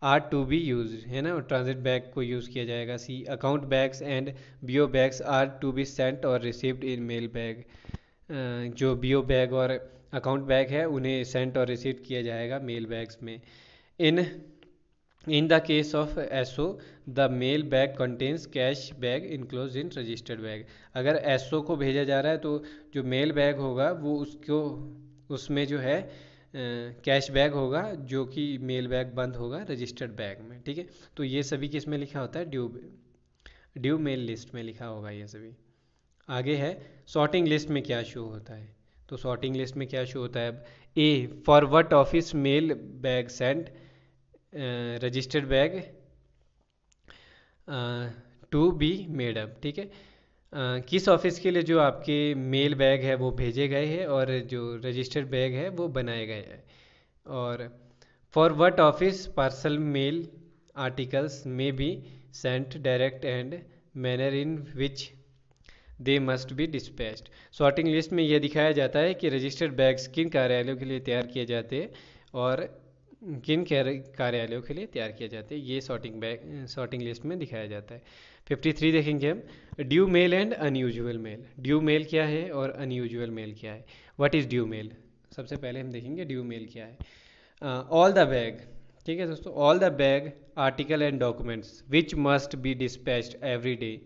are to be use, है ना, और ट्रांजिट बैग को यूज़ किया जाएगा। C account bags and BO bags are to be sent or received in mail bag. जो बीओ बैग और अकाउंट बैग है उन्हें सेंट और रिसीव किया जाएगा मेल बैग्स में। In the case of SO the mail bag contains cash bag enclose in registered bag. अगर SO को भेजा जा रहा है तो जो मेल बैग होगा वो उसको उसमें जो है कैश बैग होगा जो कि मेल बैग बंद होगा रजिस्टर्ड बैग में। ठीक है, तो ये सभी किस में लिखा होता है, ड्यू मेल लिस्ट में लिखा होगा ये सभी। आगे है सॉर्टिंग लिस्ट में क्या शो होता है। तो सॉर्टिंग लिस्ट में क्या शो होता है अब, a for what office mail bag send registered bag to be made up, ठीक है। किस ऑफिस के लिए जो आपके मेल बैग है वो भेजे गए हैं और जो रजिस्टर्ड बैग है वो बनाए गए हैं। और for what office parcel mail articles may be sent direct and manner in which they must be dispatched. Sorting list में यह दिखाया जाता है कि रजिस्टर्ड बैग्स किन कार्यालयों के लिए तैयार किए जाते हैं और किन कार्यालयों के लिए तैयार किए जाते हैं, ये सॉर्टिंग लिस्ट में दिखाया जाता है। 53 देखेंगे हम, due mail and unusual mail. Due mail क्या है और अनयूजुअल मेल क्या है। व्हाट इज़ ड्यू मेल, सबसे पहले हम देखेंगे ड्यू मेल क्या है। ऑल द बैग, ठीक है दोस्तों, all the bag article and documents which must be dispatched every day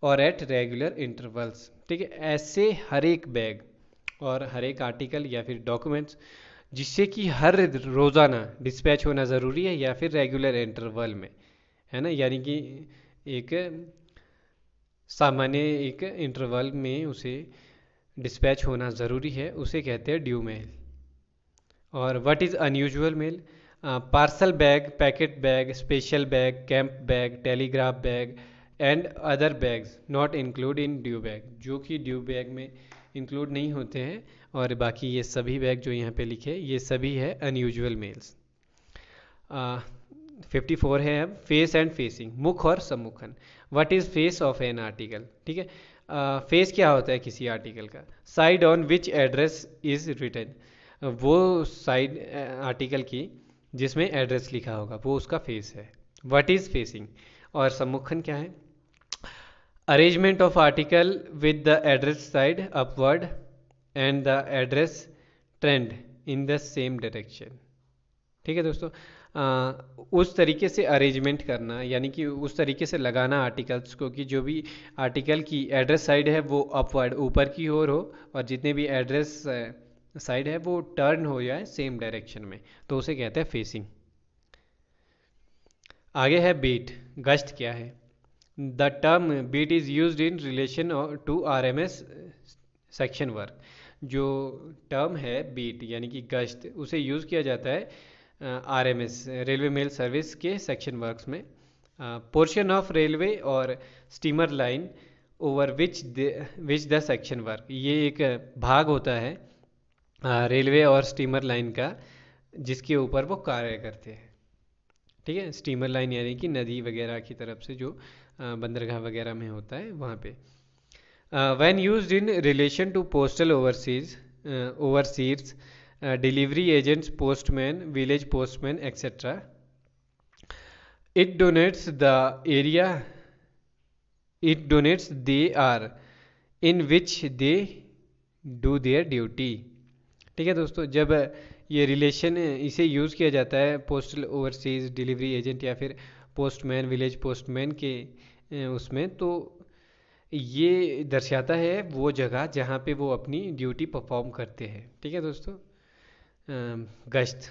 और एट रेगुलर इंटरवल्स, ठीक है। ऐसे हर एक बैग और हर एक आर्टिकल या फिर डॉक्यूमेंट्स जिससे कि हर रोज़ाना डिस्पैच होना ज़रूरी है या फिर रेगुलर इंटरवल में, है ना, यानी कि एक सामान्य एक इंटरवल में उसे डिस्पैच होना ज़रूरी है, उसे कहते हैं ड्यू मेल। और what is unusual mail, parcel bag, packet bag, special bag, camp bag, telegraph bag and other bags not include in due bag, जो कि ड्यू बैग में इंक्लूड नहीं होते हैं। और बाकी ये सभी बैग जो यहाँ पे लिखे ये सभी है अनयूजुअल मेल्स। 54 है अब, फेस एंड फेसिंग, मुख और सम्मुखन। What is face of an article, ठीक है। फेस क्या होता है किसी आर्टिकल का, side on which address is written, वो साइड आर्टिकल की जिसमें एड्रेस लिखा होगा वो उसका फेस है। व्हाट इज फेसिंग, और सम्मुखन क्या है, arrangement of article with the address side upward and the address trend in the same direction, ठीक है दोस्तों। उस तरीके से अरेंजमेंट करना, यानी कि उस तरीके से लगाना आर्टिकल्स को कि जो भी आर्टिकल की एड्रेस साइड है वो अपवर्ड ऊपर की ओर हो और जितने भी एड्रेस साइड है वो टर्न हो जाए सेम डायरेक्शन में, तो उसे कहते हैं फेसिंग। आगे है बीट, गश्त क्या है। The term beat is used in relation to RMS section work. जो टर्म है बीट यानी कि गश्त, उसे यूज़ किया जाता है आरएमएस रेलवे मेल सर्विस के सेक्शन वर्क्स में। Portion of railway or steamer line over which the section work, ये एक भाग होता है रेलवे और स्टीमर लाइन का जिसके ऊपर वो कार्य करते हैं, ठीक है। स्टीमर लाइन यानी कि नदी वगैरह की तरफ से जो बंदरगाह वगैरह में होता है वहाँ पे। When used in relation to postal overseas delivery agents, postmen, village postmen, etc., it donates the area, it donates they are in which they do their duty, ठीक है दोस्तों। जब ये रिलेशन इसे यूज़ किया जाता है पोस्टल ओवरसीज डिलीवरी एजेंट या फिर पोस्टमैन, विलेज पोस्टमैन के उसमें, तो ये दर्शाता है वो जगह जहाँ पे वो अपनी ड्यूटी परफॉर्म करते हैं, ठीक है दोस्तों। गश्त,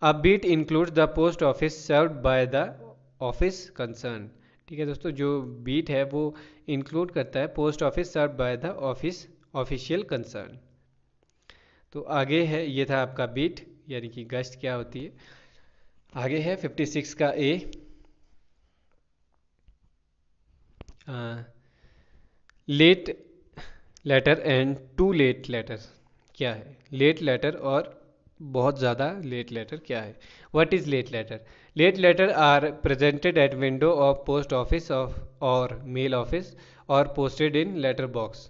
a beat includes the post office served by the office concern, ठीक है दोस्तों। जो बीट है वो इंक्लूड करता है post office served by the office official concern. तो आगे है, ये था आपका बीट यानी कि गश्त क्या होती है। आगे है 56 का A, late letter and too late letter क्या है। लेट लेटर और बहुत ज़्यादा लेट लेटर क्या है। What is late letter, late letter are presented at window of post office of or mail office or posted in letter box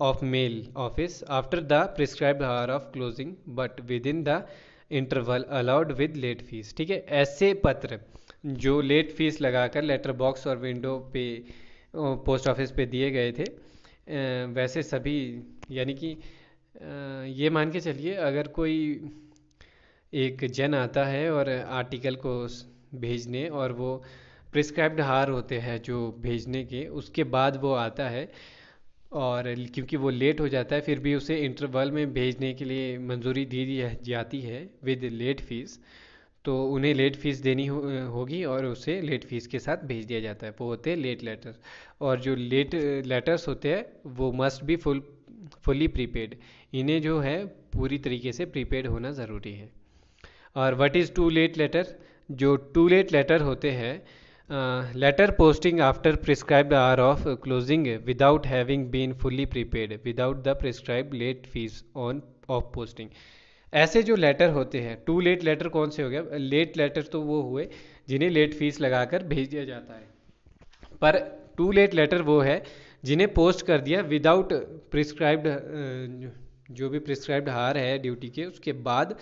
of mail office after the prescribed hour of closing but within the interval allowed with late fees, ठीक है। ऐसे पत्र जो late fees लगाकर letter box और window पे post office पे दिए गए थे, वैसे सभी, यानी कि ये मान के चलिए अगर कोई एक जन आता है और आर्टिकल को भेजने और वो प्रिस्क्राइब्ड हार होते हैं जो भेजने के, उसके बाद वो आता है और क्योंकि वो लेट हो जाता है फिर भी उसे इंटरवल में भेजने के लिए मंजूरी दी जाती है विद लेट फीस, तो उन्हें लेट फीस देनी होगी और उसे लेट फीस के साथ भेज दिया जाता है, वो होते हैं लेट लेटर्स। और जो लेट लेटर्स होते हैं वो मस्ट बी फुल्ली प्रीपेड, इन्हें जो है पूरी तरीके से प्रीपेड होना ज़रूरी है। और what is too late letter? जो टू लेट लेटर होते हैं, letter posting after prescribed hour of closing without having been fully prepaid without the prescribed late fees on of posting. ऐसे जो लेटर होते हैं, टू लेट लेटर कौन से हो गया? लेट लेटर तो वो हुए जिन्हें लेट फीस लगाकर भेज दिया जाता है, पर टू लेट लेटर वो है जिन्हें पोस्ट कर दिया विदाउट प्रिस्क्राइब्ड, जो भी प्रिस्क्राइब्ड हार है ड्यूटी के, उसके बाद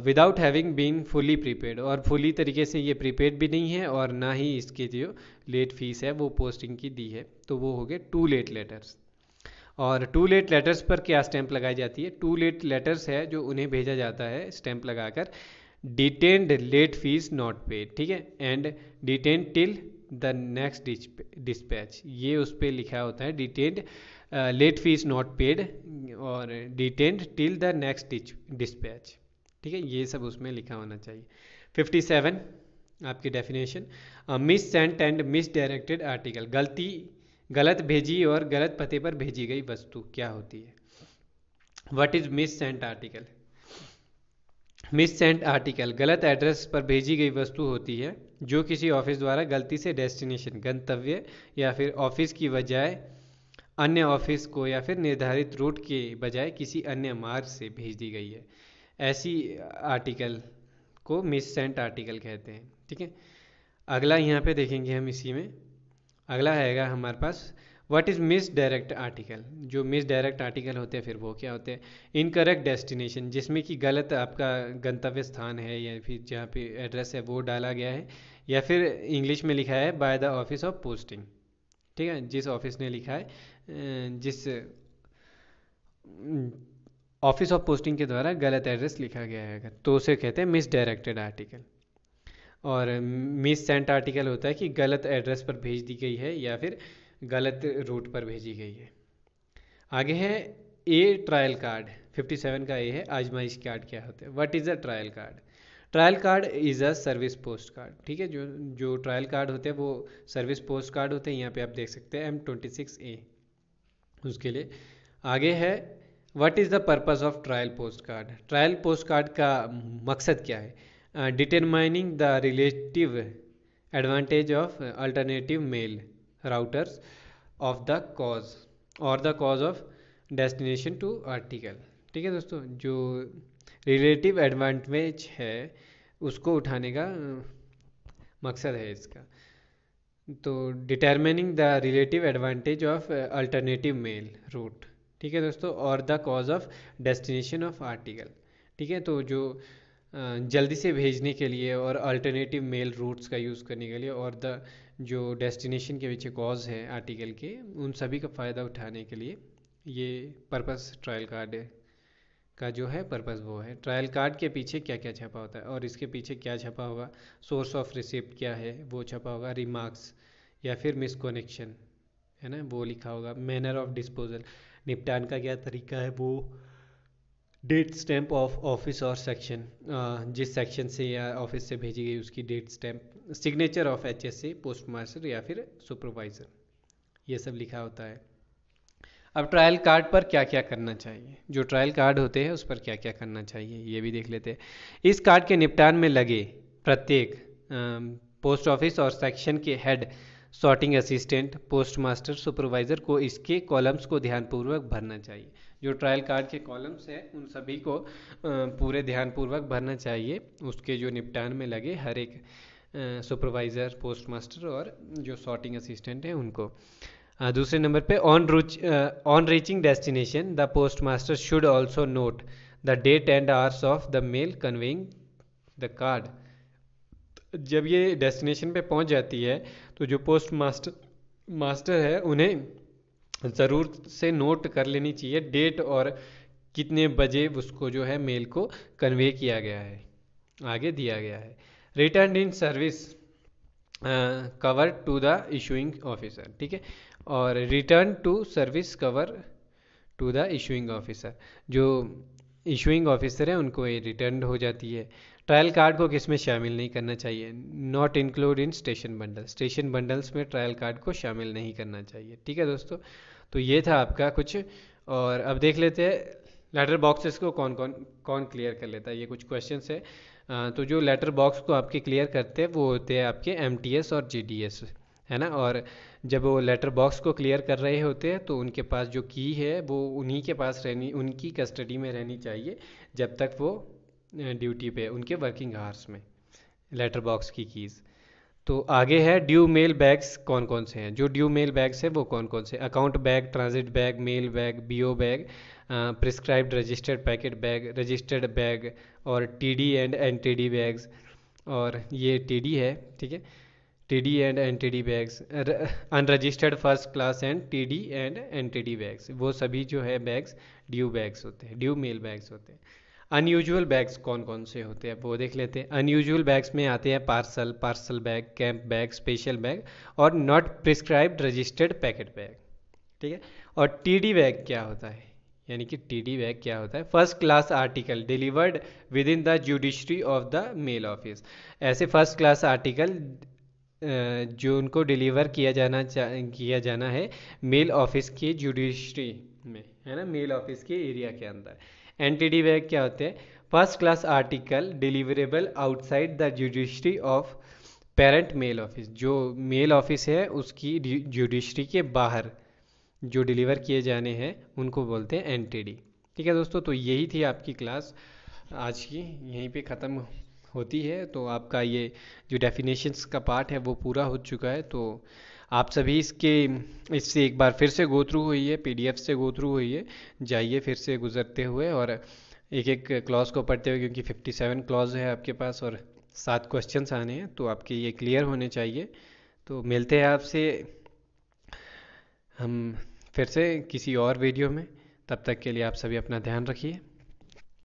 without having been fully prepaid, और फुली तरीके से ये प्रीपेड भी नहीं है और ना ही इसके जो लेट फीस है वो पोस्टिंग की दी है, तो वो हो गए टू लेट लेटर्स। और टू लेट लेटर्स पर क्या स्टैंप लगाई जाती है? टू लेट लेटर्स है जो उन्हें भेजा जाता है स्टैंप लगाकर detained late fee not paid, ठीक है, and detained till the next dispatch, ये उस पर लिखा होता है detained late fee not paid और detained till the next dispatch, ठीक है, ये सब उसमें लिखा होना चाहिए। 57 आपकी definition, missent and misdirected article, गलत भेजी और गलत पते पर भेजी गई वस्तु क्या होती है? What is missent article? Missent article गलत एड्रेस पर भेजी गई वस्तु होती है जो किसी ऑफिस द्वारा गलती से डेस्टिनेशन गंतव्य या फिर ऑफिस की बजाय अन्य ऑफिस को या फिर निर्धारित रूट के बजाय किसी अन्य मार्ग से भेज दी गई है। ऐसी आर्टिकल को मिस सेंट आर्टिकल कहते हैं, ठीक है। अगला यहाँ पे देखेंगे हम इसी में, अगला आएगा हमारे पास what is misdirect article. जो मिस डायरेक्ट आर्टिकल होते हैं फिर वो क्या होते हैं? इनकरेक्ट डेस्टिनेशन, जिसमें कि गलत आपका गंतव्य स्थान है या फिर जहाँ पे एड्रेस है वो डाला गया है, या फिर इंग्लिश में लिखा है bye the office of posting, ठीक है, जिस ऑफिस ने लिखा है, जिस ऑफिस ऑफ पोस्टिंग के द्वारा गलत एड्रेस लिखा गया है अगर, तो उसे कहते हैं मिस डायरेक्टेड आर्टिकल। और मिस सेंट आर्टिकल होता है कि गलत एड्रेस पर भेज दी गई है या फिर गलत रूट पर भेजी गई है। आगे है ए ट्रायल कार्ड, 57 का ए है आजमाइश कार्ड क्या होता है। What is a trial card? Trial card is a service post card, ठीक है। जो ट्रायल कार्ड होते हैं वो सर्विस पोस्ट कार्ड होते हैं, यहाँ पे आप देख सकते हैं M26A उसके लिए। आगे है what is the purpose of trial post card? Trial post card का मकसद क्या है? Determining the relative advantage of alternative mail routes of the cause और the cause of destination to article, ठीक है दोस्तों। जो रिलेटिव एडवांटेज है उसको उठाने का मकसद है इसका। तो determining the relative advantage of alternative mail route, ठीक है दोस्तों, और the cause of destination of article, ठीक है। तो जो जल्दी से भेजने के लिए और अल्टरनेटिव मेल रूट्स का यूज़ करने के लिए और द जो डेस्टिनेशन के पीछे कॉज है आर्टिकल के, उन सभी का फ़ायदा उठाने के लिए ये पर्पस ट्रायल कार्ड का जो है पर्पस वो है। ट्रायल कार्ड के पीछे क्या क्या छपा होता है और इसके पीछे क्या छपा होगा? सोर्स ऑफ रिसिप्ट क्या है वो छपा होगा, रिमार्क्स या फिर मिसकनेक्शन है ना वो लिखा होगा, मैनर ऑफ डिस्पोजल निपटान का क्या तरीका है वो, डेट स्टैंप ऑफ ऑफिस और सेक्शन, जिस सेक्शन से या ऑफिस से भेजी गई उसकी date stamp, signature of HSA post master या फिर सुपरवाइज़र, ये सब लिखा होता है। अब ट्रायल कार्ड पर क्या क्या करना चाहिए? जो ट्रायल कार्ड होते हैं उस पर क्या क्या करना चाहिए ये भी देख लेते हैं। इस कार्ड के निपटान में लगे प्रत्येक पोस्ट ऑफिस और सेक्शन के head, sorting assistant, post master, supervisor को इसके कॉलम्स को ध्यानपूर्वक भरना चाहिए। जो ट्रायल कार्ड के कॉलम्स हैं उन सभी को पूरे ध्यानपूर्वक भरना चाहिए, उसके जो निपटान में लगे हर एक सुपरवाइज़र, पोस्ट मास्टर और जो सॉर्टिंग असिस्टेंट है उनको। दूसरे नंबर पे on reaching destination the post master should also note the date and hours of the mail conveying the card. जब ये डेस्टिनेशन पे पहुंच जाती है तो जो पोस्ट मास्टर है उन्हें ज़रूर से नोट कर लेनी चाहिए डेट और कितने बजे उसको जो है मेल को कन्वे किया गया है, आगे दिया गया है। Return in service cover to the issuing officer, ठीक है, और return to service cover to the issuing officer, जो इशूइंग ऑफिसर है उनको ये रिटर्न हो जाती है। ट्रायल कार्ड को किस में शामिल नहीं करना चाहिए? Not include in station bundle, station bundles में ट्रायल कार्ड को शामिल नहीं करना चाहिए। ठीक है दोस्तों, तो ये था आपका कुछ। और अब देख लेते हैं लेटर बॉक्सेस को कौन क्लियर कर लेता है। ये कुछ क्वेश्चंस है। तो जो लेटर बॉक्स को आपके क्लियर करते हैं वो होते हैं आपके एमटीएस और जीडीएस, है ना। और जब वो लेटर बॉक्स को क्लियर कर रहे होते हैं तो उनके पास जो की है वो उन्हीं के पास रहनी, उनकी कस्टडी में रहनी चाहिए जब तक वो ड्यूटी पे, उनके वर्किंग आवर्स में, लेटर बॉक्स की कीज़। तो आगे है ड्यू मेल बैग्स कौन कौन से हैं। जो ड्यू मेल बैग्स हैं वो कौन कौन से? Account bag, transit bag, mail bag, BO bag, prescribed registered packet bag, registered bag, और टीडी एंड एनटीडी बैग्स। और ये टीडी है, ठीक है, TD and NTD bags, unregistered first class and TD and NTD bags, वो सभी जो है बैग्स ड्यू बैग्स होते हैं, ड्यू मेल बैग्स होते हैं। अनयूजुअल बैग्स कौन कौन से होते हैं वो देख लेते हैं। अनयूजुअल बैग्स में आते हैं parcel, parcel bag, camp bag, special bag, और not prescribed registered packet bag. ठीक है। और टीडी बैग क्या होता है? यानी कि टीडी बैग क्या होता है? First class article delivered within the judiciary of the mail office. ऐसे फर्स्ट क्लास आर्टिकल जो उनको डिलीवर किया जाना है मेल ऑफिस की जुडिशरी में, है ना, मेल ऑफिस के एरिया के अंदर। एनटीडी बैग क्या होते हैं? First class article deliverable outside the judiciary of parent mail office. जो मेल ऑफिस है उसकी जुडिशरी के बाहर जो डिलीवर किए जाने हैं उनको बोलते हैं एनटीडी। ठीक है दोस्तों, तो यही थी आपकी क्लास आज की, यहीं पे ख़त्म होती है। तो आपका ये जो डेफिनेशंस का पार्ट है वो पूरा हो चुका है। तो आप सभी इससे एक बार फिर से गो थ्रू हुई है, पीडीएफ से गो थ्रू हुई है, जाइए फिर से गुजरते हुए और एक एक क्लॉज को पढ़ते हुए, क्योंकि 57 क्लॉज है आपके पास और 7 क्वेश्चंस आने हैं, तो आपके ये क्लियर होने चाहिए। तो मिलते हैं आपसे हम फिर से किसी और वीडियो में। तब तक के लिए आप सभी अपना ध्यान रखिए।